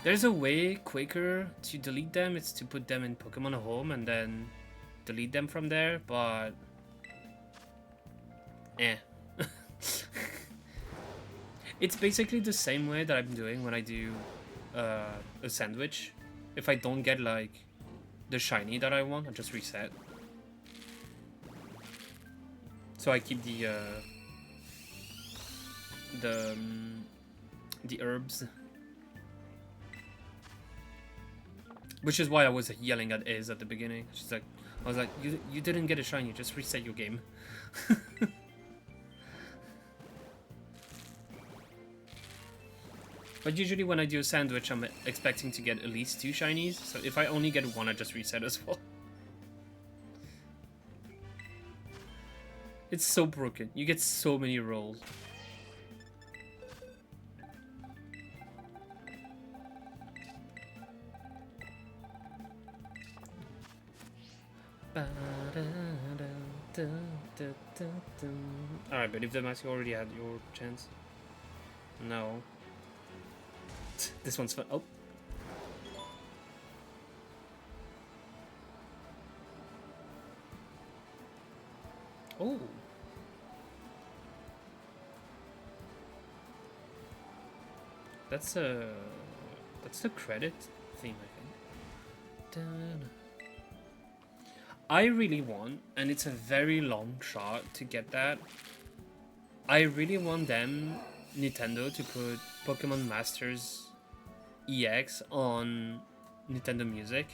There's a way quicker to delete them. It's to put them in Pokemon Home and then delete them from there, but it's basically the same way that I'm doing when I do a sandwich. If I don't get like the shiny that I want, I just reset. So I keep the herbs. Which is why I was yelling at Iz at the beginning. She's like, I was like, you didn't get a shiny, just reset your game. But usually when I do a sandwich, I'm expecting to get at least 2 shinies. So if I only get 1, I just reset as well. It's so broken. You get so many rolls. Alright, but if the mask, you already had your chance. No. This one's fun. Oh. Oh. That's the credit theme, I think. I really want, and it's a very long shot to get that. I really want Nintendo to put Pokemon Masters EX on Nintendo Music,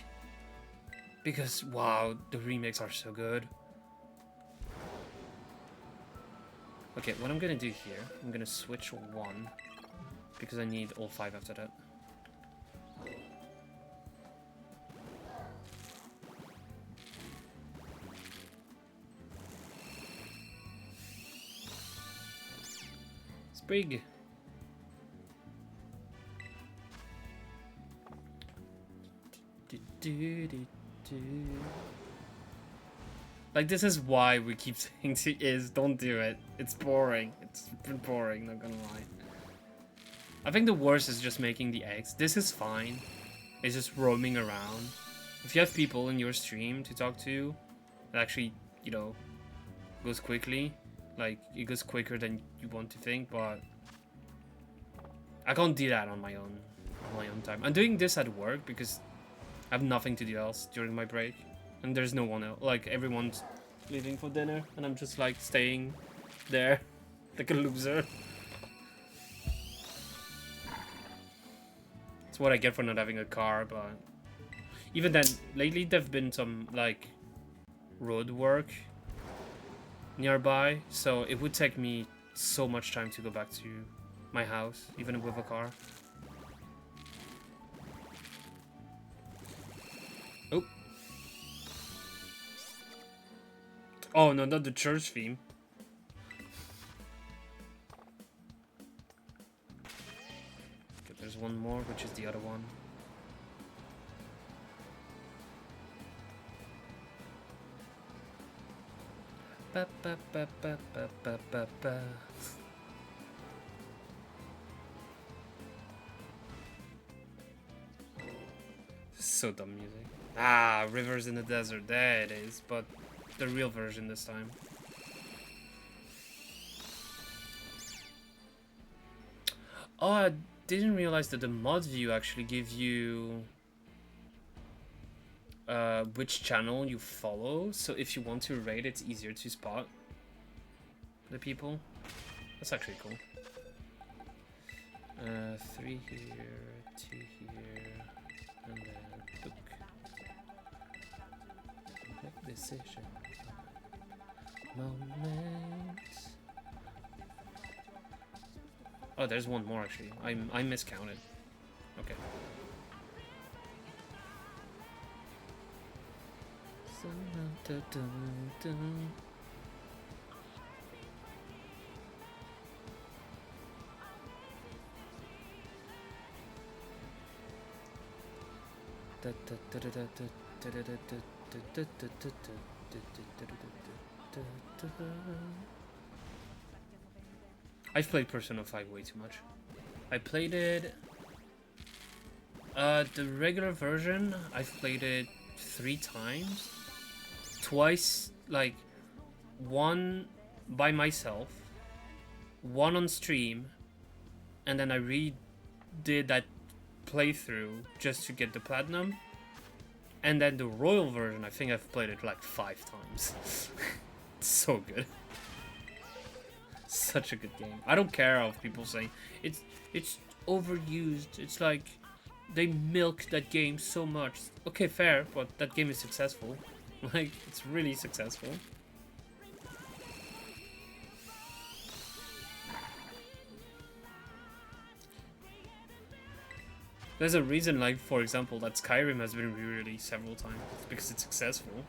because wow, the remakes are so good. Okay, what I'm gonna do here, I'm gonna switch 1 because I need all 5 after that. Sprig. Like, this is why we keep saying to Iz, don't do it. It's boring. It's boring, not gonna lie. I think the worst is just making the eggs. This is fine. It's just roaming around. If you have people in your stream to talk to, it actually, you know, goes quickly. Like, it goes quicker than you want to think, but I can't do that on my own time. I'm doing this at work because I have nothing to do else during my break, and there's no one else. Like, everyone's leaving for dinner, and I'm just like staying there like a loser. It's what I get for not having a car, but Even then, lately there've been some like road work nearby, so it would take me so much time to go back to my house, even with a car. Oh. Oh no, not the church theme. Okay, there's one more, which is the other one. Ba, ba, ba, ba, ba, ba, ba, ba. So dumb music. Ah, Rivers in the Desert. There it is, but the real version this time. Oh, I didn't realize that the mod view actually gives you which channel you follow. So if you want to rate, it's easier to spot the people. That's actually cool. 3 here, 2 here, and then look. Make decision. Moments. Oh, there's one more actually. I miscounted. Okay. I've played Persona 5 way too much. I played it... the regular version, I've played it 3 times. Twice, like, one by myself, one on stream, and then I redid that playthrough just to get the platinum. And then the royal version, I think I've played it like 5 times. It's so good. Such a good game. I don't care how people say it's overused. It's like they milk that game so much. Okay, fair, but that game is successful. Like, it's really successful. There's a reason, like, for example, that Skyrim has been re-released several times. It's because it's successful.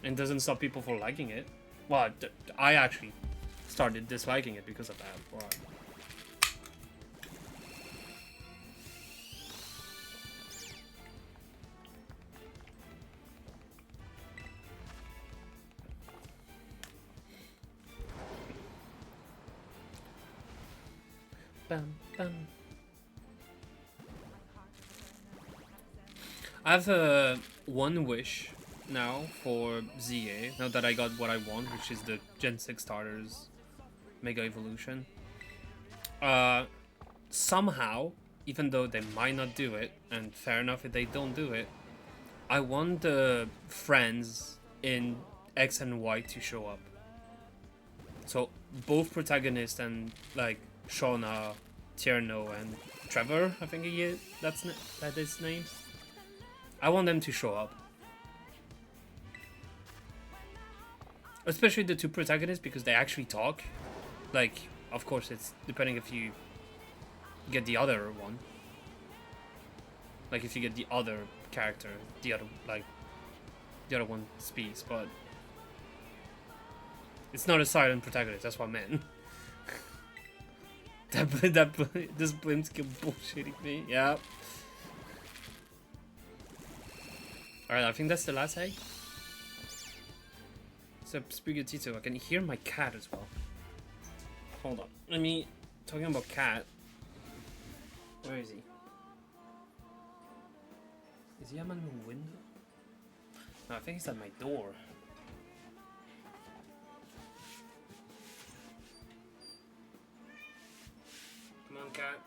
And doesn't stop people from liking it. Well, I actually started disliking it because of that. Wow. Bam, bam. I have one wish now for ZA, now that I got what I want, which is the Gen 6 starters Mega Evolution. Somehow, even though they might not do it, and fair enough if they don't do it, I want the friends in X and Y to show up. So both protagonists and like Shauna, Tierno, and Trevor, I think he is, that is his name. I want them to show up. Especially the 2 protagonists, because they actually talk. Like, of course, it's depending if you get the other one. Like, if you get the other character, the other one speaks, but it's not a silent protagonist, that's what I meant. This blimps keep bullshitting me, yeah. Alright, I think that's the last egg. So, Spaghettito, I can hear my cat as well. Hold on, let me... Talking about cat. Where is he? Is he at my window? No, I think he's at my door. Come on, cat.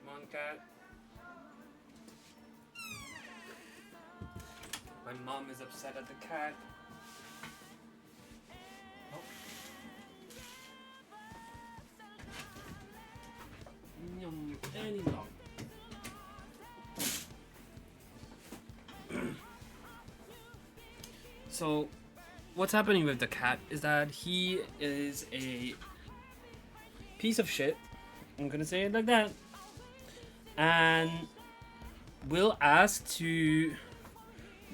Come on, cat. My mom is upset at the cat. Oh. Any dog. So, what's happening with the cat is that he is a piece of shit. I'm gonna say it like that. And will ask to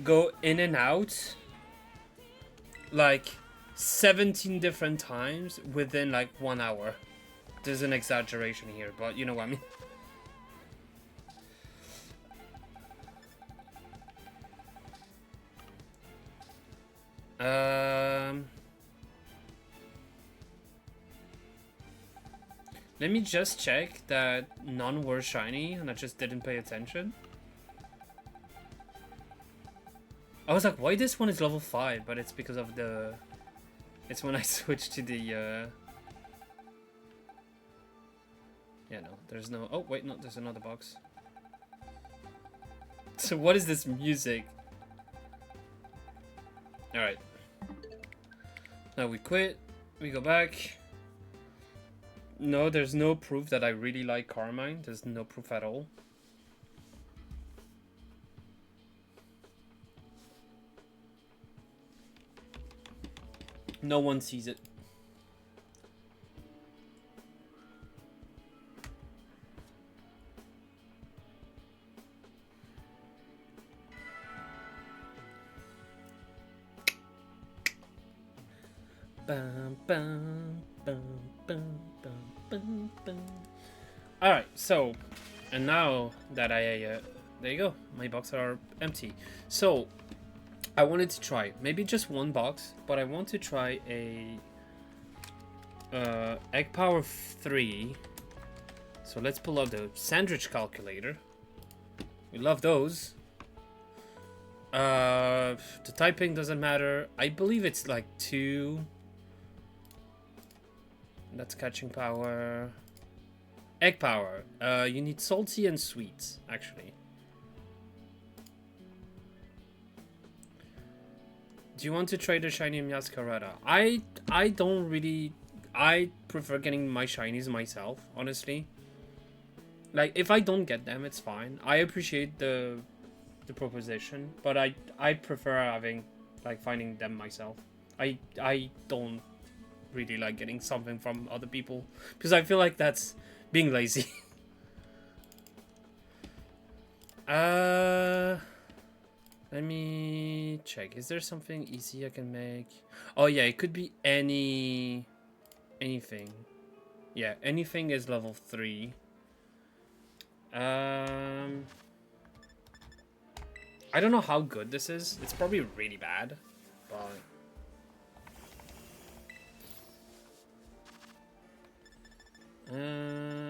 go in and out like 17 different times within like 1 hour. There's an exaggeration here, but you know what I mean. Let me just check that none were shiny and I just didn't pay attention. I was like, why this one is level 5? But it's because of the... It's when I switched to the... Yeah, no, there's no... Oh, wait, no, there's another box. So what is this music? Alright. Now we quit. We go back. No, there's no proof that I really like Carmine. There's no proof at all. No one sees it. Bum, bum, bum, bum, bum, bum, bum. All right, so, and now that there you go, my boxes are empty. So, I wanted to try maybe just one box, but I want to try a egg power 3. So let's pull out the sandwich calculator. We love those. The typing doesn't matter. I believe it's like 2. That's catching power. Egg power. You need salty and sweet, actually. Do you want to trade a shiny Masquerada? I don't really... I prefer getting my shinies myself, honestly. Like, if I don't get them, it's fine. I appreciate the proposition, but I prefer having, like, finding them myself. I don't really like getting something from other people, because I feel like that's being lazy. Let me check. Is there something easy I can make? Oh yeah, it could be anything. Yeah, anything is level 3. I don't know how good this is. It's probably really bad, but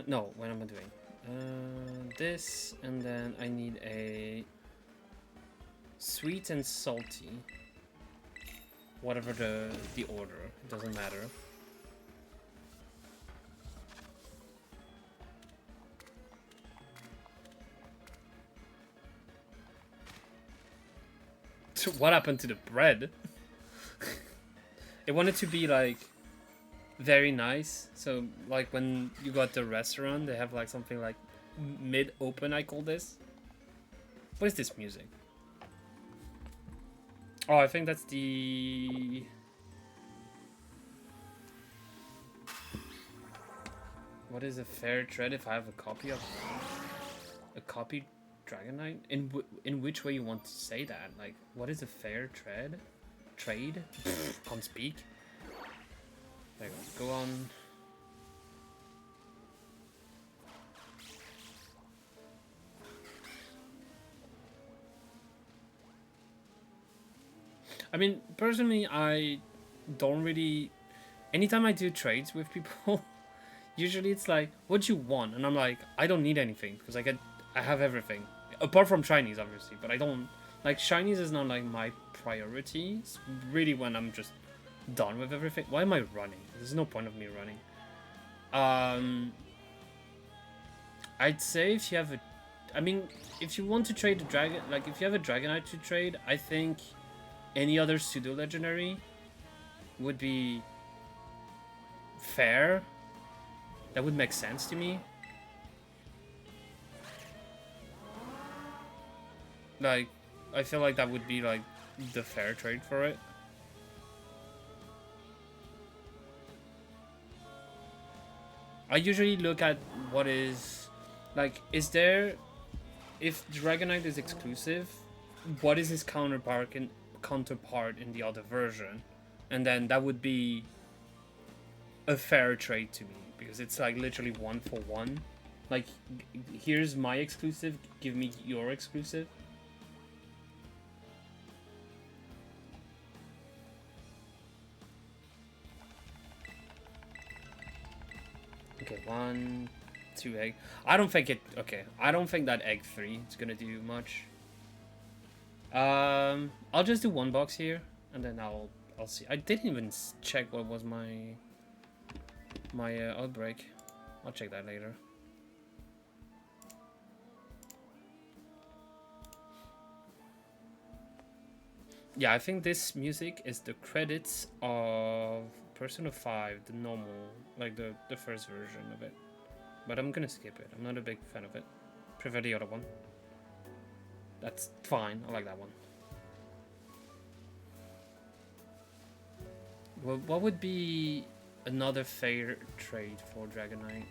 no, what am I doing? This, and then I need a sweet and salty. Whatever the order, it doesn't matter. What happened to the bread? It wanted to be like very nice. So like when you got the restaurant, they have like something like mid-open, I call this. What is this music? Oh, I think that's the... What is a fair trade if I have a copy of... A copy Dragonite? In which way you want to say that? Like, what is a fair trade? Trade? Can't speak. There you go. Go on. I mean, personally, I don't really... Anytime I do trades with people, usually it's like, what do you want? And I'm like, I don't need anything, because I have everything. Apart from shinies, obviously, but I don't... Like, shinies is not, like, my priority. It's really when I'm just done with everything. Why am I running? There's no point of me running. I'd say if you have a... I mean, if you want to trade the dragon... Like, if you have a Dragonite to trade, I think... Any other pseudo legendary would be fair. That would make sense to me. Like, I feel like that would be like the fair trade for it. I usually look at what is, like, is there, if Dragonite is exclusive, what is his counterpart in the other version? And then that would be a fair trade to me, because it's like literally 1 for 1. Like, here's my exclusive, give me your exclusive. Okay, 1, 2 egg. I don't think it. Okay, I don't think that egg 3 is gonna do much. I'll just do 1 box here, and then I'll see. I didn't even check what was my outbreak. I'll check that later. Yeah, I think this music is the credits of Persona 5, the normal, like the first version of it. But I'm gonna skip it. I'm not a big fan of it. Prefer the other one. That's fine. I like that one. Well, what would be another fair trade for Dragonite?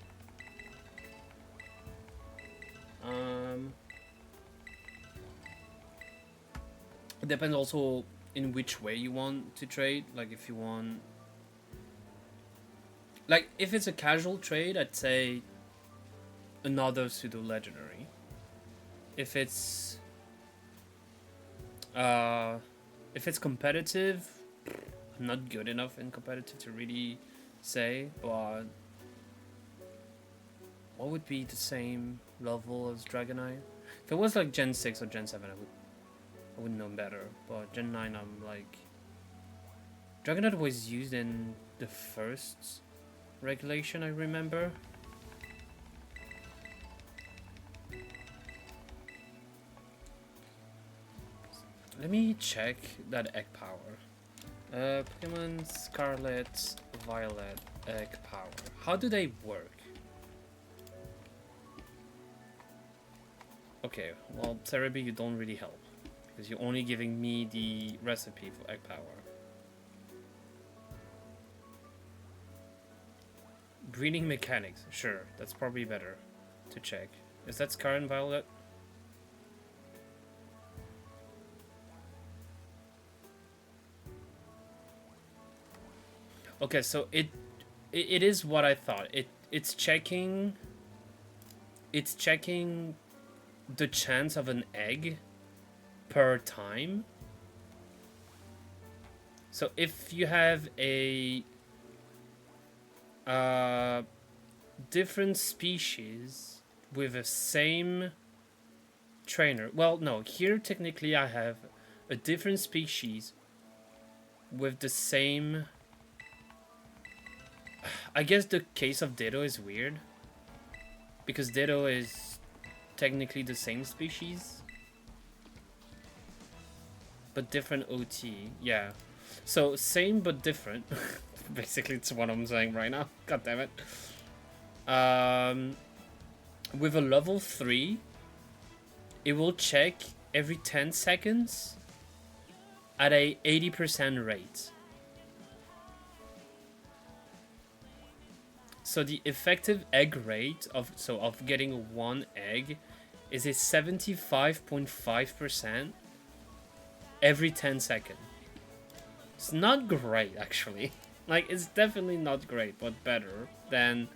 It depends also in which way you want to trade. Like, if you want, like, if it's a casual trade, I'd say another pseudo legendary. If it's competitive, I'm not good enough in competitive to really say, but what would be the same level as Dragonite? If it was like Gen 6 or Gen 7, I would know better, but Gen 9, I'm like, Dragonite was used in the first regulation, I remember. Let me check that egg power. Pokémon Scarlet, Violet, egg power. How do they work? Okay, well, Cerebi, you don't really help, because you're only giving me the recipe for egg power. Breeding mechanics, sure, that's probably better to check. Is that Scar and Violet? Okay, so it is what I thought. It's checking the chance of an egg per time. So if you have a different species with the same trainer, well, no, here technically I have a different species with the same. I guess the case of Ditto is weird, because Ditto is technically the same species, but different OT. Yeah, so same but different. Basically, it's what I'm saying right now. God damn it. With a level 3, it will check every 10 seconds at a 80% rate. So the effective egg rate of getting 1 egg is a 75.5% every 10 seconds. It's not great, actually. Like, it's definitely not great, but better than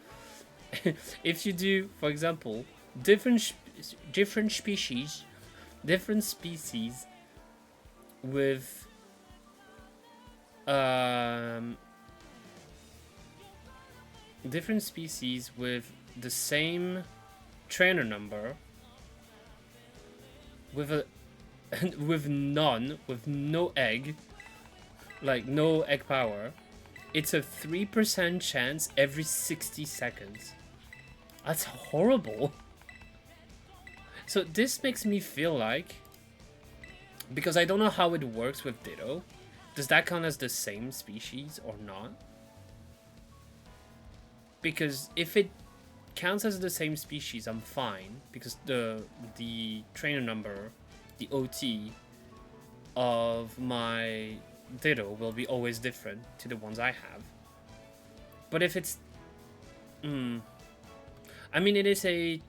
if you do, for example, different species with different species with the same trainer number, with no egg, like no egg power, it's a 3% chance every 60 seconds. That's horrible. So this makes me feel like, because I don't know how it works with Ditto, does that count as the same species or not? Because if it counts as the same species, I'm fine, because the trainer number, the OT, of my Ditto will be always different to the ones I have. But if it's... I mean, it is a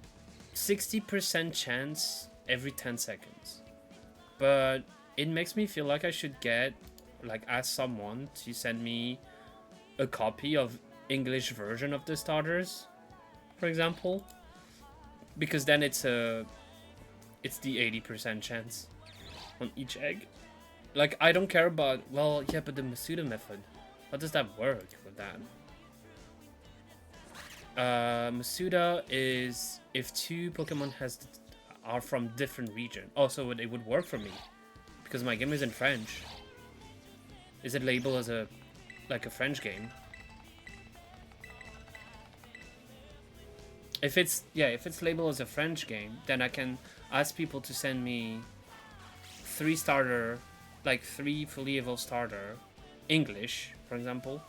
60% chance every 10 seconds. But it makes me feel like I should get, like, ask someone to send me a copy of English version of the starters, for example. Because then it's the 80% chance on each egg. Like, I don't care about... Well, yeah, but the Masuda method. How does that work with that? Masuda is if two Pokemon are from different region. Oh, so it would work for me because my game is in French. Is it labeled as a French game? If it's labeled as a French game, then I can ask people to send me 3 starter, like 3 fully evolved starter, English, for example.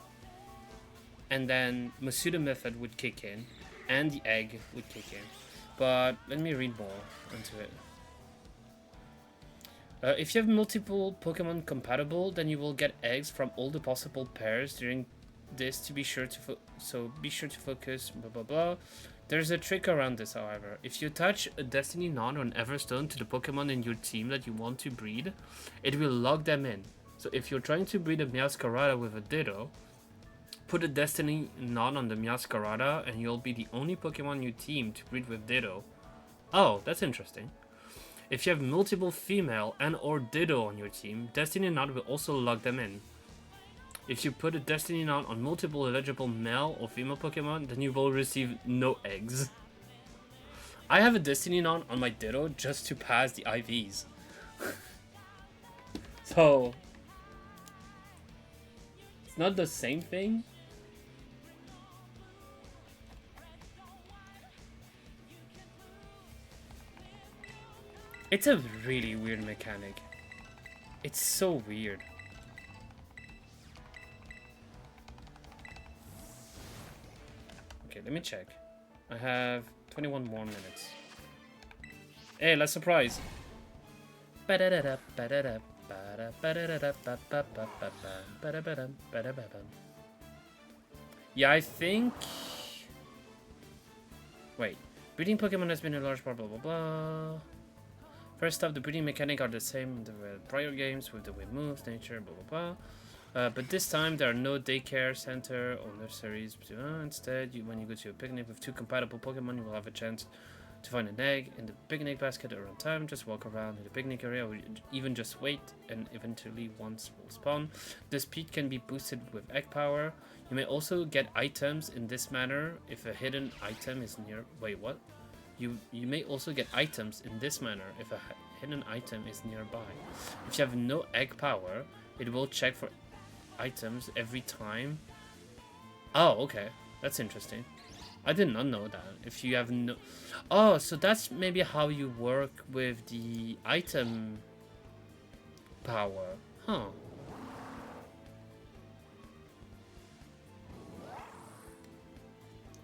And then Masuda method would kick in, and the egg would kick in. But let me read more into it. If you have multiple Pokemon compatible, then you will get eggs from all the possible pairs during this. To be sure to be sure to focus. Blah blah blah. There's a trick around this, however. If you attach a Destiny Knot or an Everstone to the Pokemon in your team that you want to breed, it will lock them in. So if you're trying to breed a Meowscarada with a Ditto, put a Destiny Knot on the Meowscarada and you'll be the only Pokemon in your team to breed with Ditto. Oh, that's interesting. If you have multiple female and or Ditto on your team, Destiny Knot will also lock them in. If you put a Destiny Knot on multiple eligible male or female Pokemon, then you will receive no eggs. I have a Destiny Knot on my Ditto just to pass the IVs. So, it's not the same thing. It's a really weird mechanic. It's so weird. Okay, let me check. I have 21 more minutes. Hey, let's surprise. Yeah, I think... Wait. Breeding Pokemon has been a large part, blah blah blah. First off, the breeding mechanic are the same in the prior games with the way moves, nature, blah blah blah. But this time there are no daycare center or nurseries. Instead, when you go to a picnic with 2 compatible Pokemon, you will have a chance to find an egg in the picnic basket around time. Just walk around in the picnic area or even just wait, and eventually one will spawn. The speed can be boosted with egg power. You may also get items in this manner if a hidden item is near... Wait, what? You may also get items in this manner if a hidden item is nearby. If you have no egg power, it will check for items every time. Oh, okay. That's interesting. I did not know that. If you have no... Oh, so that's maybe how you work with the item power. Huh.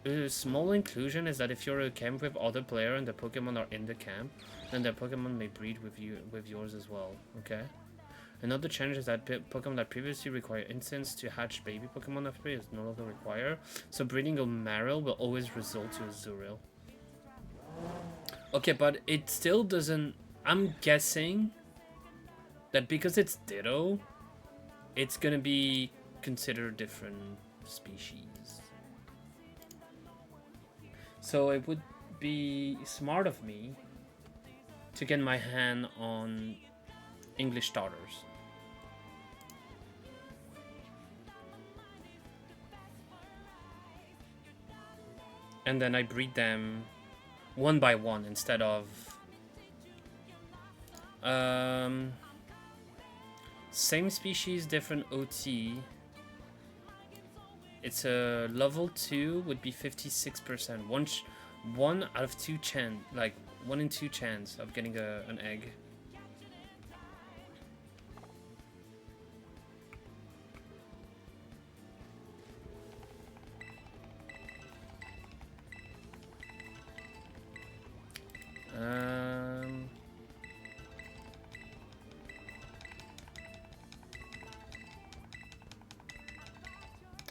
A small inclusion is that if you're a camp with other player and the Pokemon are in the camp, then their Pokemon may breed with yours as well. Okay. Another change is that Pokemon that previously require instants to hatch baby Pokemon after is no longer required. So breeding a Marill will always result to a Zurill. Okay, but it still doesn't... I'm guessing that because it's Ditto, it's gonna be considered different species. So it would be smart of me to get my hand on English starters. And then I breed them one by one instead of... same species, different OT. It's a level 2 would be 56%. One out of 2 chance, like 1 in 2 chance of getting an egg.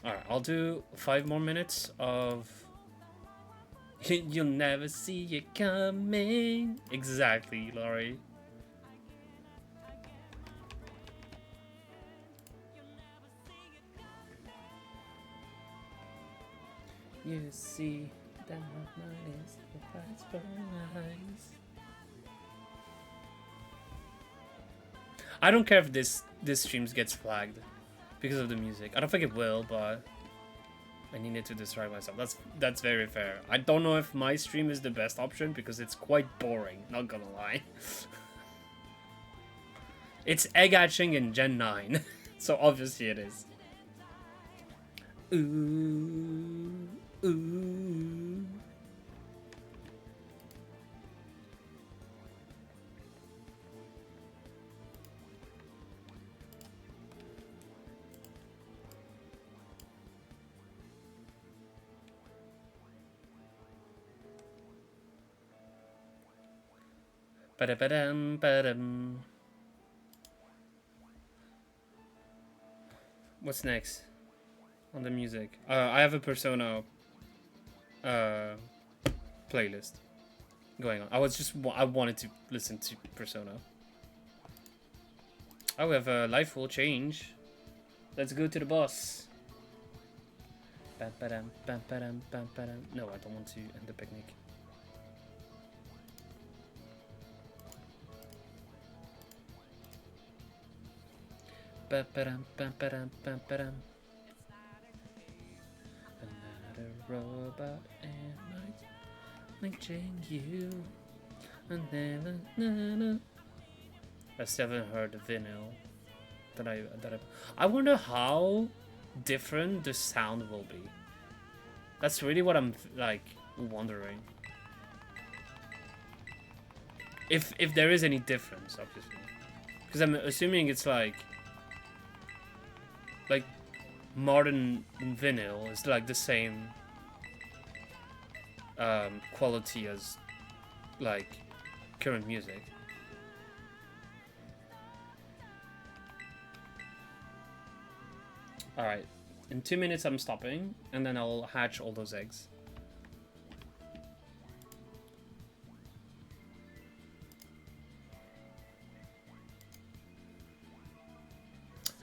Alright, I'll do 5 more minutes of... You'll never see it coming. Exactly, Laurie. You see that my mind is the price for my eyes. I don't care if this stream gets flagged because of the music. I don't think it will, but I needed to distract myself. That's very fair. I don't know if my stream is the best option because it's quite boring, not gonna lie. It's egg hatching in Gen 9, so obviously it is. Ooh, ooh. Ba-da-ba-dum, ba-dum. What's next on the music? I have a Persona playlist going on. I wanted to listen to Persona. Oh, we have a life will change. Let's go to the boss. Ba-ba-dum, ba-ba-dum, ba-ba-dum. No, I don't want to end the picnic. Ba-ba-dum, ba-ba-dum, ba-ba-dum. Another robot and might change you. I still haven't heard the vinyl I wonder how different the sound will be. That's really what I'm like wondering. If there is any difference, obviously, because I'm assuming it's like modern vinyl is like the same quality as like current music. Alright, in 2 minutes I'm stopping and then I'll hatch all those eggs.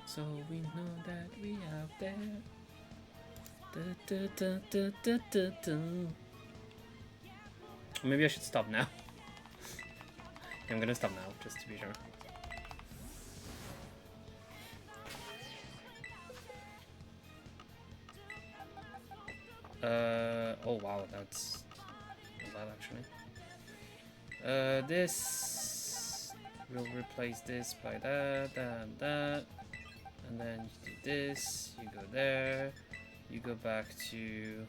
So we know that we out there. Da, da, da, da, da, da. Maybe I should stop now. I'm gonna stop now, just to be sure. Oh wow, that's a lot actually. This will replace this by that, and then you do this, you go there, you go back to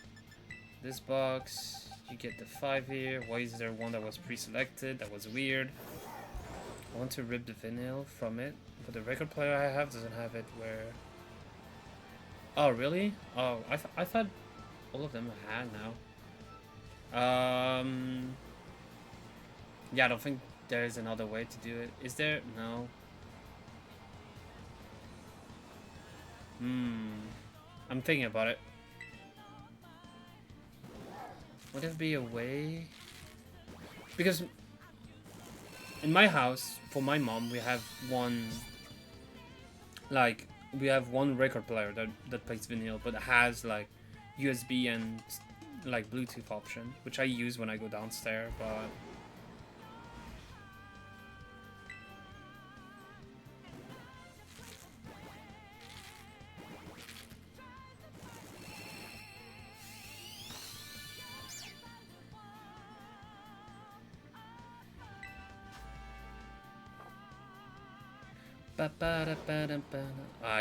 this box, you get the 5 here. Why is there one that was pre-selected? That was weird. I want to rip the vinyl from it, but the record player I have doesn't have it where... Oh, really? Oh, I thought all of them had now. Yeah, I don't think there is another way to do it. Is there? No. I'm thinking about it. Would there be a way? Because in my house, for my mom, we have one record player that plays vinyl, but it has like USB and like Bluetooth option, which I use when I go downstairs, but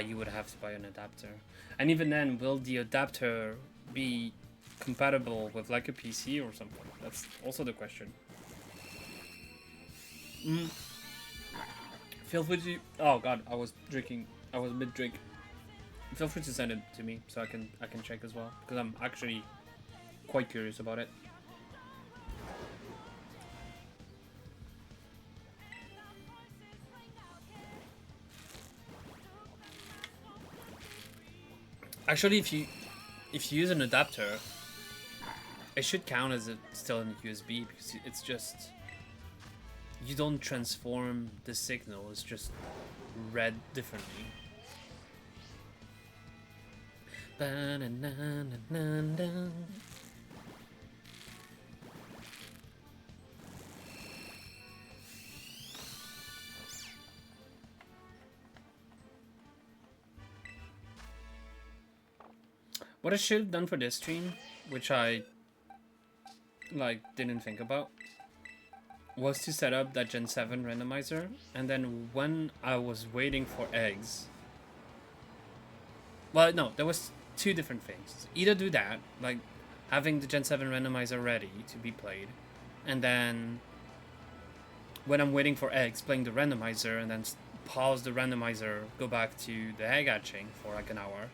you would have to buy an adapter. And even then, will the adapter be compatible with like a PC or something? That's also the question. Feel free to... Oh god, I was mid-drink. Feel free to send it to me so I can check as well, because I'm actually quite curious about it. Actually, if you use an adapter, it should count as it's still in USB because it's just you don't transform the signal. It's just read differently. What I should have done for this stream, which I didn't think about, was to set up that Gen 7 randomizer, and then when I was waiting for eggs, well, no, there was two different things. Either do that, like having the Gen 7 randomizer ready to be played, and then when I'm waiting for eggs, playing the randomizer, and then pause the randomizer, go back to the egg hatching for like an hour.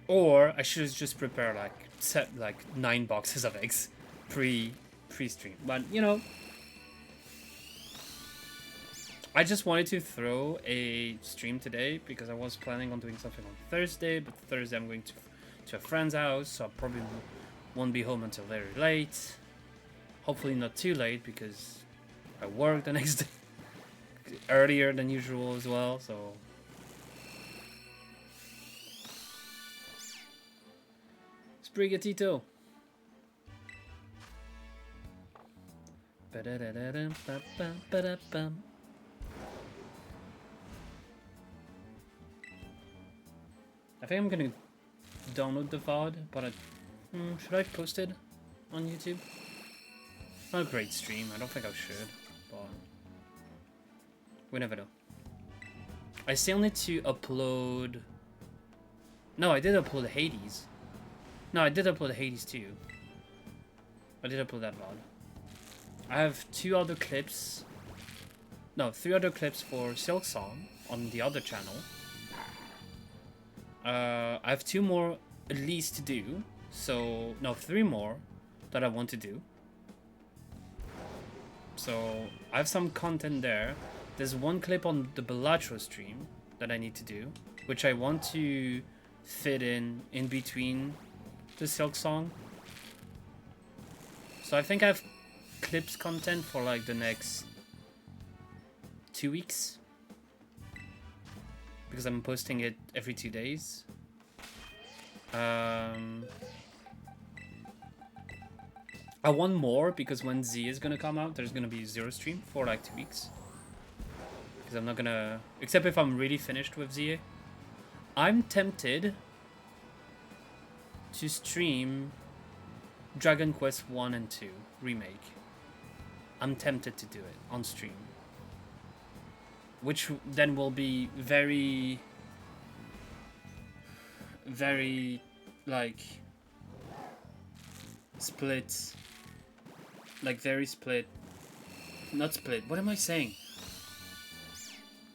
Or I should just prepare set 9 boxes of eggs pre-stream. But you know, I just wanted to throw a stream today because I was planning on doing something on Thursday, but Thursday I'm going to a friend's house, so I probably won't be home until very late. Hopefully not too late because I work the next day earlier than usual as well, so Sprigatito. I think I'm gonna download the VOD, but should I post it on YouTube? Not a great stream, I don't think I should, but we never know. I still need to upload... No, I did upload Hades. No, I did upload Hades too. I did upload that VOD. I have 2 other clips. No, 3 other clips for Silk Song on the other channel. I have 2 more at least to do. So, no, 3 more that I want to do. So, I have some content there. There's 1 clip on the Balatro stream that I need to do, which I want to fit in between the Silk Song. So I think I have clips content for like the next 2 weeks because I'm posting it every 2 days. I want more because when Z is gonna come out, there's gonna be 0 stream for like 2 weeks. Because I'm not gonna, except if I'm really finished with Z. I'm tempted to stream Dragon Quest 1 and 2 remake. I'm tempted to do it on stream, which then will be very like split, like very split, not split, what am I saying,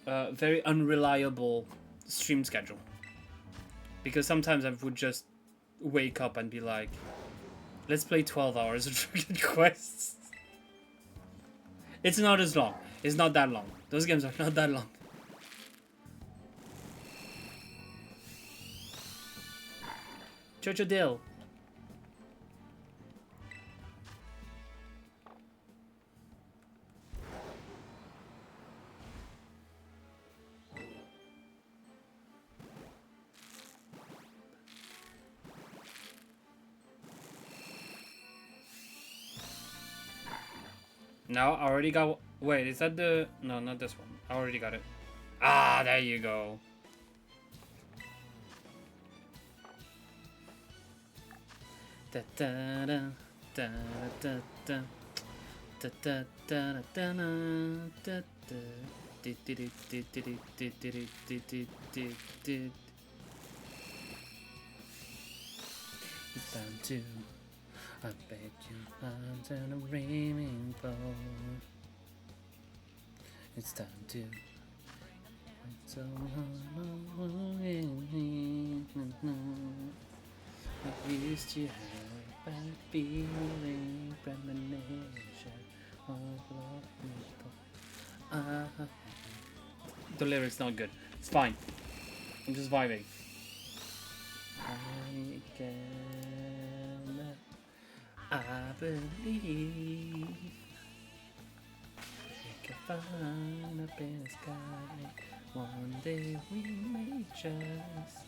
very unreliable stream schedule, because sometimes I would just wake up and be like, let's play 12 hours of Dragon Quest. It's not as long. It's not that long. Those games are not that long. Jojo Dill. No, I already got... Wait, is that the... No, not this one. I already got it. Ah, there you go. Da da da da da da da da da da da da da. It's time to... I bet your arms and I'm aiming for. It's time to. It's so long I used to have that feeling, premonition of a lot of people. The lyrics not good. It's fine. I'm just vibing. again. I believe we can find up in the sky. One day we may just.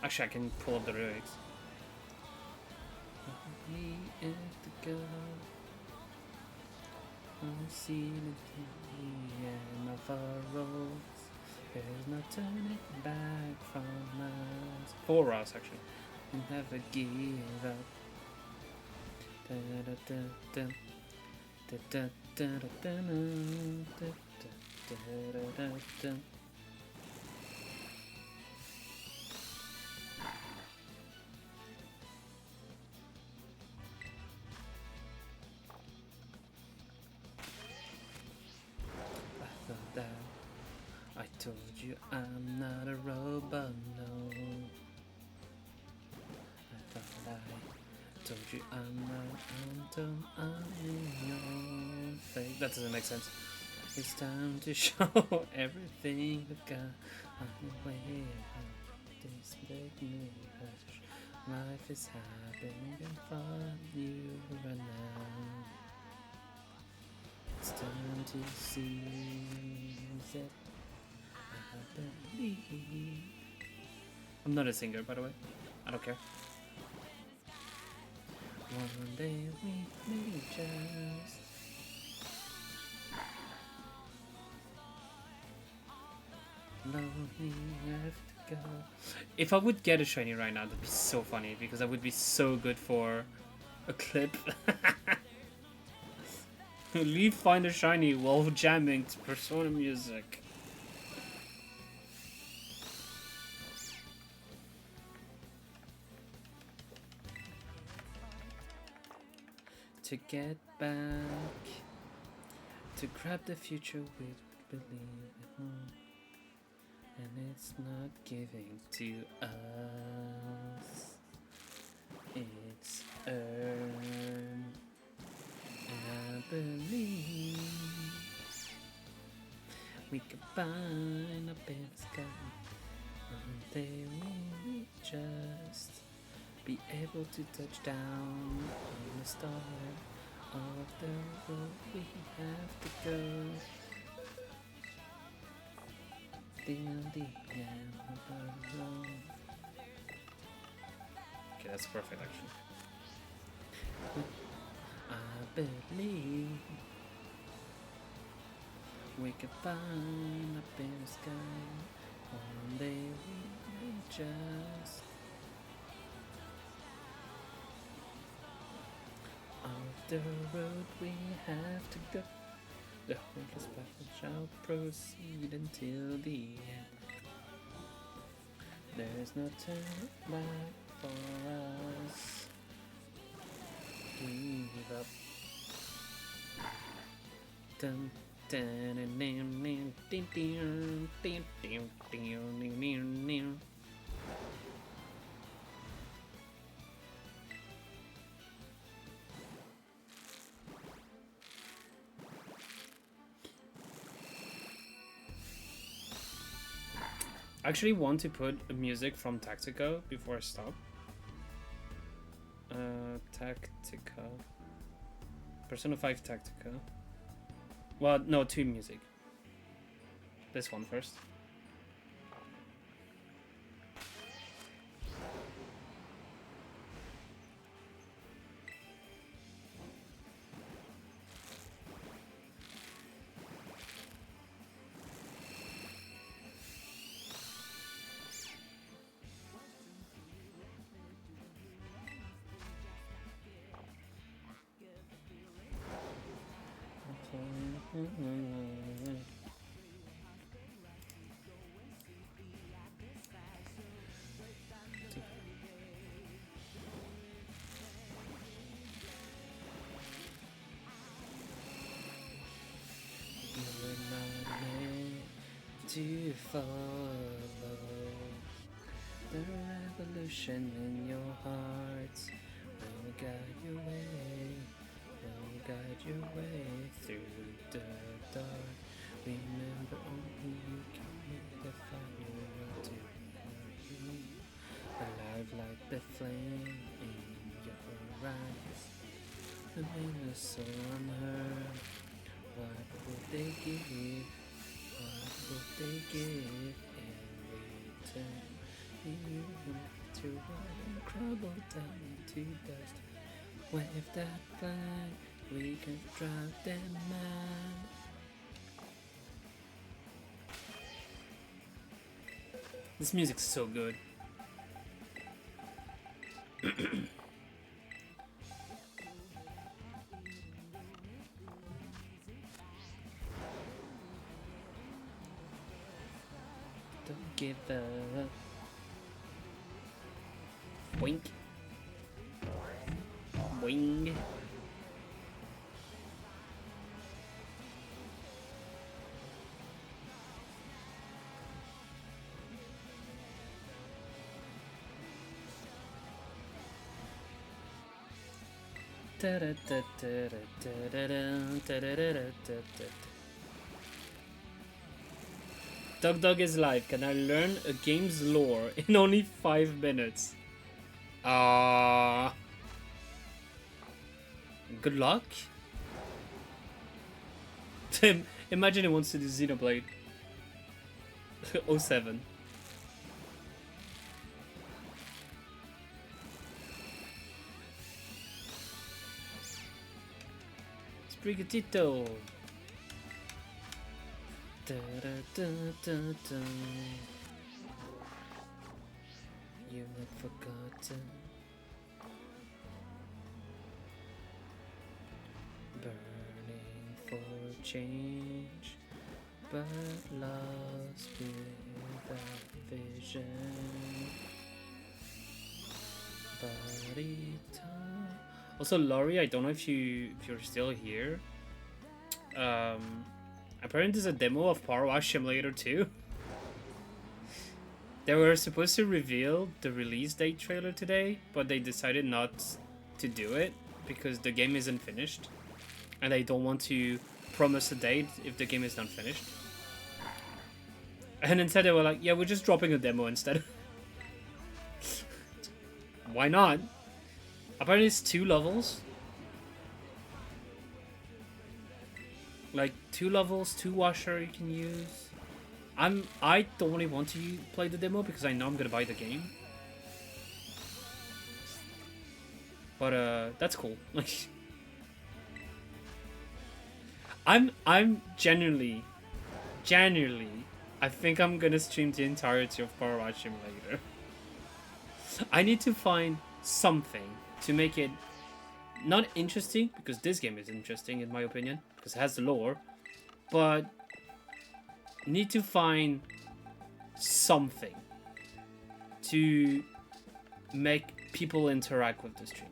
Actually, I can pull up the lyrics. We have to go. I see the end of our roads. There's no turning back from us. 4 hours actually. We never give up. Da da da da. Da da da da da da da da da da. I told you I'm not a robot, no. I thought I told you I'm not I'm your fake. That doesn't make sense. It's time to show everything we've got on the way. This make me hush. Life is happening in front of you right now. It's time to seize it. I believe. I'm not a singer, by the way. I don't care. One day we may just. Lonely have to go. If I would get a shiny right now, that'd be so funny because that would be so good for a clip. Leave find a shiny while jamming to Persona music. To get back, to grab the future we believe in, and it's not giving to us, it's earned. And I believe we can find up in the sky. One day we will just be able to touch down on the start of the road we have to go. Till the end of the road. Okay, that's perfect actually. I believe we can find up in the sky. One day we may just off the road we have to go. The hopeless battle shall proceed until the end. There's no turning back for us. Give up. Dun, dun, dun, dun, dun, dun, dun, dun, dun, dun, dun. I actually want to put music from Tactica before I stop. Tactica. Persona 5 Tactica. Well, no, 2 music. This one first. To follow the revolution in your heart will guide your way, will guide your way through the dark. Remember, only you can make the fire to you. I like the flame in your eyes. The men are so unheard. What would they give? What would they give in return? You want to run and crumble down into dust. Wave that flag, we can drive them mad. This music's so good. Don't give up. Boink. Boing. Dog is live. Can I learn a game's lore in only 5 minutes? Good luck. Imagine he wants to do Xenoblade 07. Sprigatito. You have forgotten. Burning for change, but lost without vision. Body time. Also, Laurie, I don't know if you're still here. Apparently there's a demo of Power Wash Simulator 2. They were supposed to reveal the release date trailer today, but they decided not to do it because the game isn't finished. And they don't want to promise a date if the game is not finished. And instead they were like, yeah, we're just dropping a demo instead. Why not? Apparently it's 2 levels. Like 2 levels, 2 washer you can use. I don't really want to play the demo because I know I'm gonna buy the game. But that's cool. Like I'm genuinely I think I'm gonna stream the entirety of Power Wash Simulator. I need to find something to make it not interesting, because this game is interesting in my opinion, because it has the lore, but need to find something to make people interact with the stream.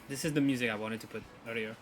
This is the music I wanted to put earlier.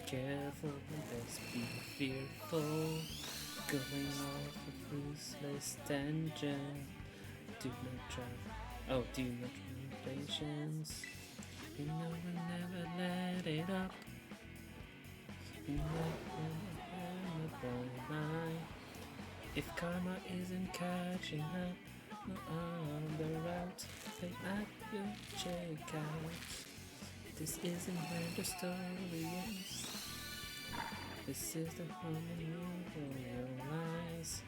Careful, let's be fearful. Going off a useless tangent. Do not try. Oh, do not try patience. You know we'll never let it up. You never blind. If karma isn't catching up, not on the route, then I will check out. This isn't where the story ends. This is the harmony of your lies.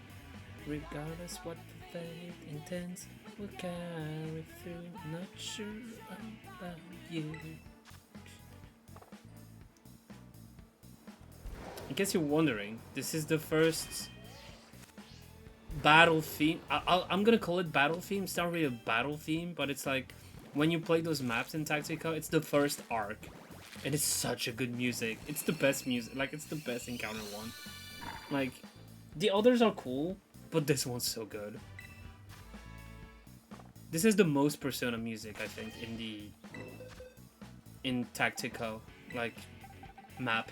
Regardless what the fate intends, we'll carry through. Not sure about you. In case you're wondering, this is the first battle theme. I'm gonna call it battle theme. It's not really a battle theme, but it's like when you play those maps in Tactica, it's the first arc. And it's such a good music. It's the best music. Like, it's the best encounter one. Like, the others are cool, but this one's so good. This is the most Persona music, I think, in Tactical, like, map.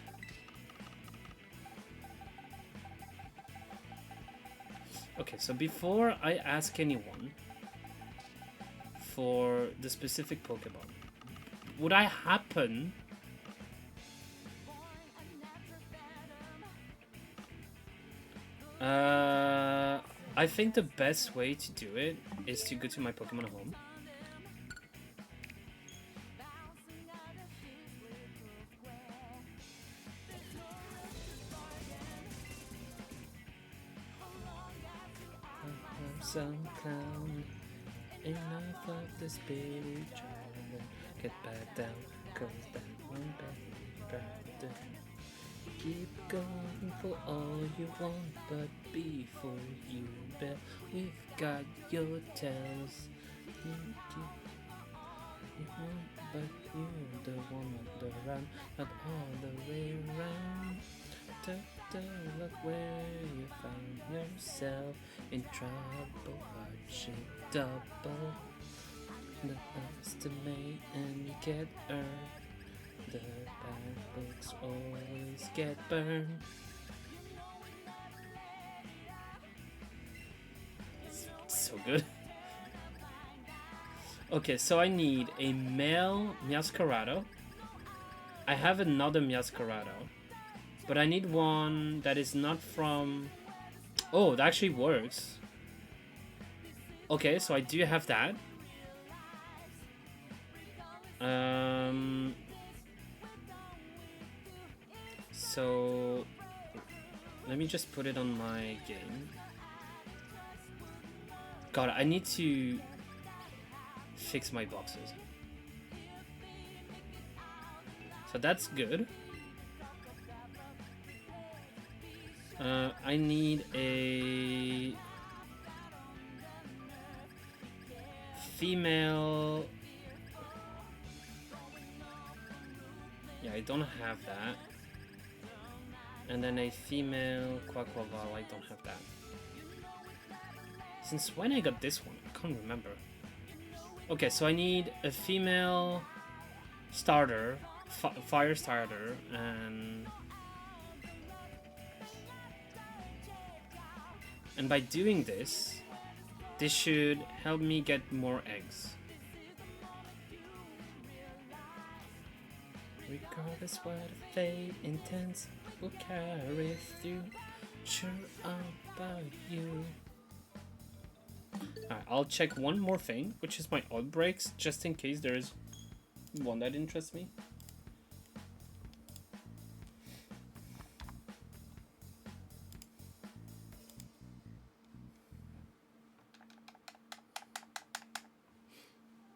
Okay, so before I ask anyone for the specific Pokemon, would I happen I think the best way to do it is to go to my Pokemon home. Some clown, enough of the spirit child. Get back down, cause that one back. Keep going for all you want, but before you bet, we've got your tails. But you're the one of the run, not all the way around. Look where you find yourself in trouble. Watch it double. Underestimate and get earned. The bad books always get burned. It's so good. Okay, so I need a male Meowscarado. I have another Meowscarado, but I need one that is not from... Oh, that actually works. Okay, so I do have that. So let me just put it on my game. God, I need to fix my boxes. So that's good. I need a female. Yeah, I don't have that. And then a female Quaquaval, I don't have that. Since when I got this one? I can't remember. Okay, so I need a female starter, fire starter, and by doing this, this should help me get more eggs. Regardless what the fate intends, we'll carry through. Sure about you. Alright, I'll check one more thing, which is my outbreaks, just in case there is one that interests me.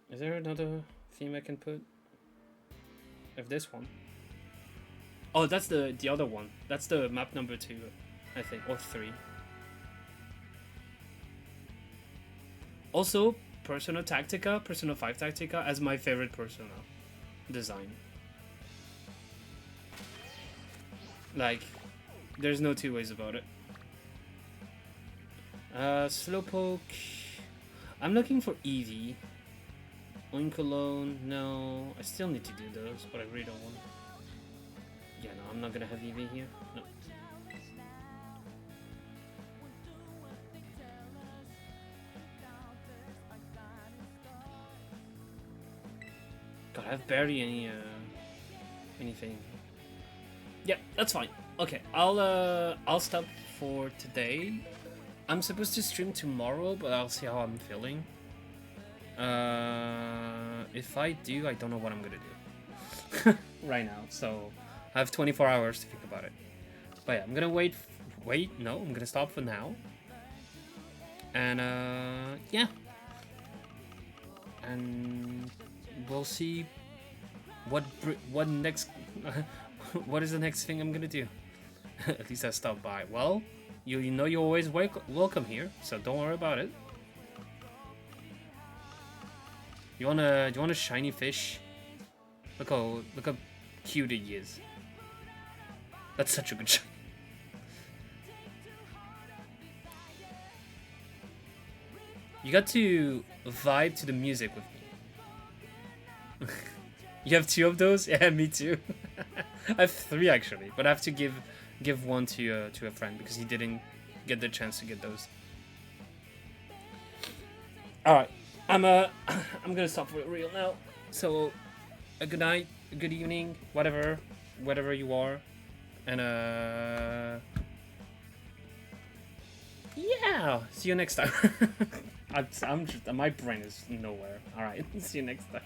Is there another theme I can put? Of this one? Oh, that's the other one. That's the map number 2, I think, or 3. Also, Persona Tactica, Persona 5 Tactica, as my favorite Persona design. Like, there's no two ways about it. Slowpoke. I'm looking for Eevee. Oinkalone, no. I still need to do those, but I really don't want. Yeah, no, I'm not gonna have Eevee here. No. God, I have barely any anything. Yeah, that's fine. Okay, I'll stop for today. I'm supposed to stream tomorrow, but I'll see how I'm feeling. If I do, I don't know what I'm gonna do. right now, so I have 24 hours to think about it. But yeah, I'm gonna wait. No, I'm gonna stop for now. And yeah, and we'll see what next. What is the next thing I'm gonna do? At least I stopped by. Well, you know you're always welcome here, so don't worry about it. You want a shiny fish? Look how cute he is. That's such a good shot. You got to vibe to the music with me. You have 2 of those? Yeah, me too. I have 3 actually, but I have to give one to a friend because he didn't get the chance to get those. All right, I'm gonna stop for real now. So, a good night, a good evening, whatever you are, and yeah, see you next time. I'm just, my brain is nowhere. All right, see you next time.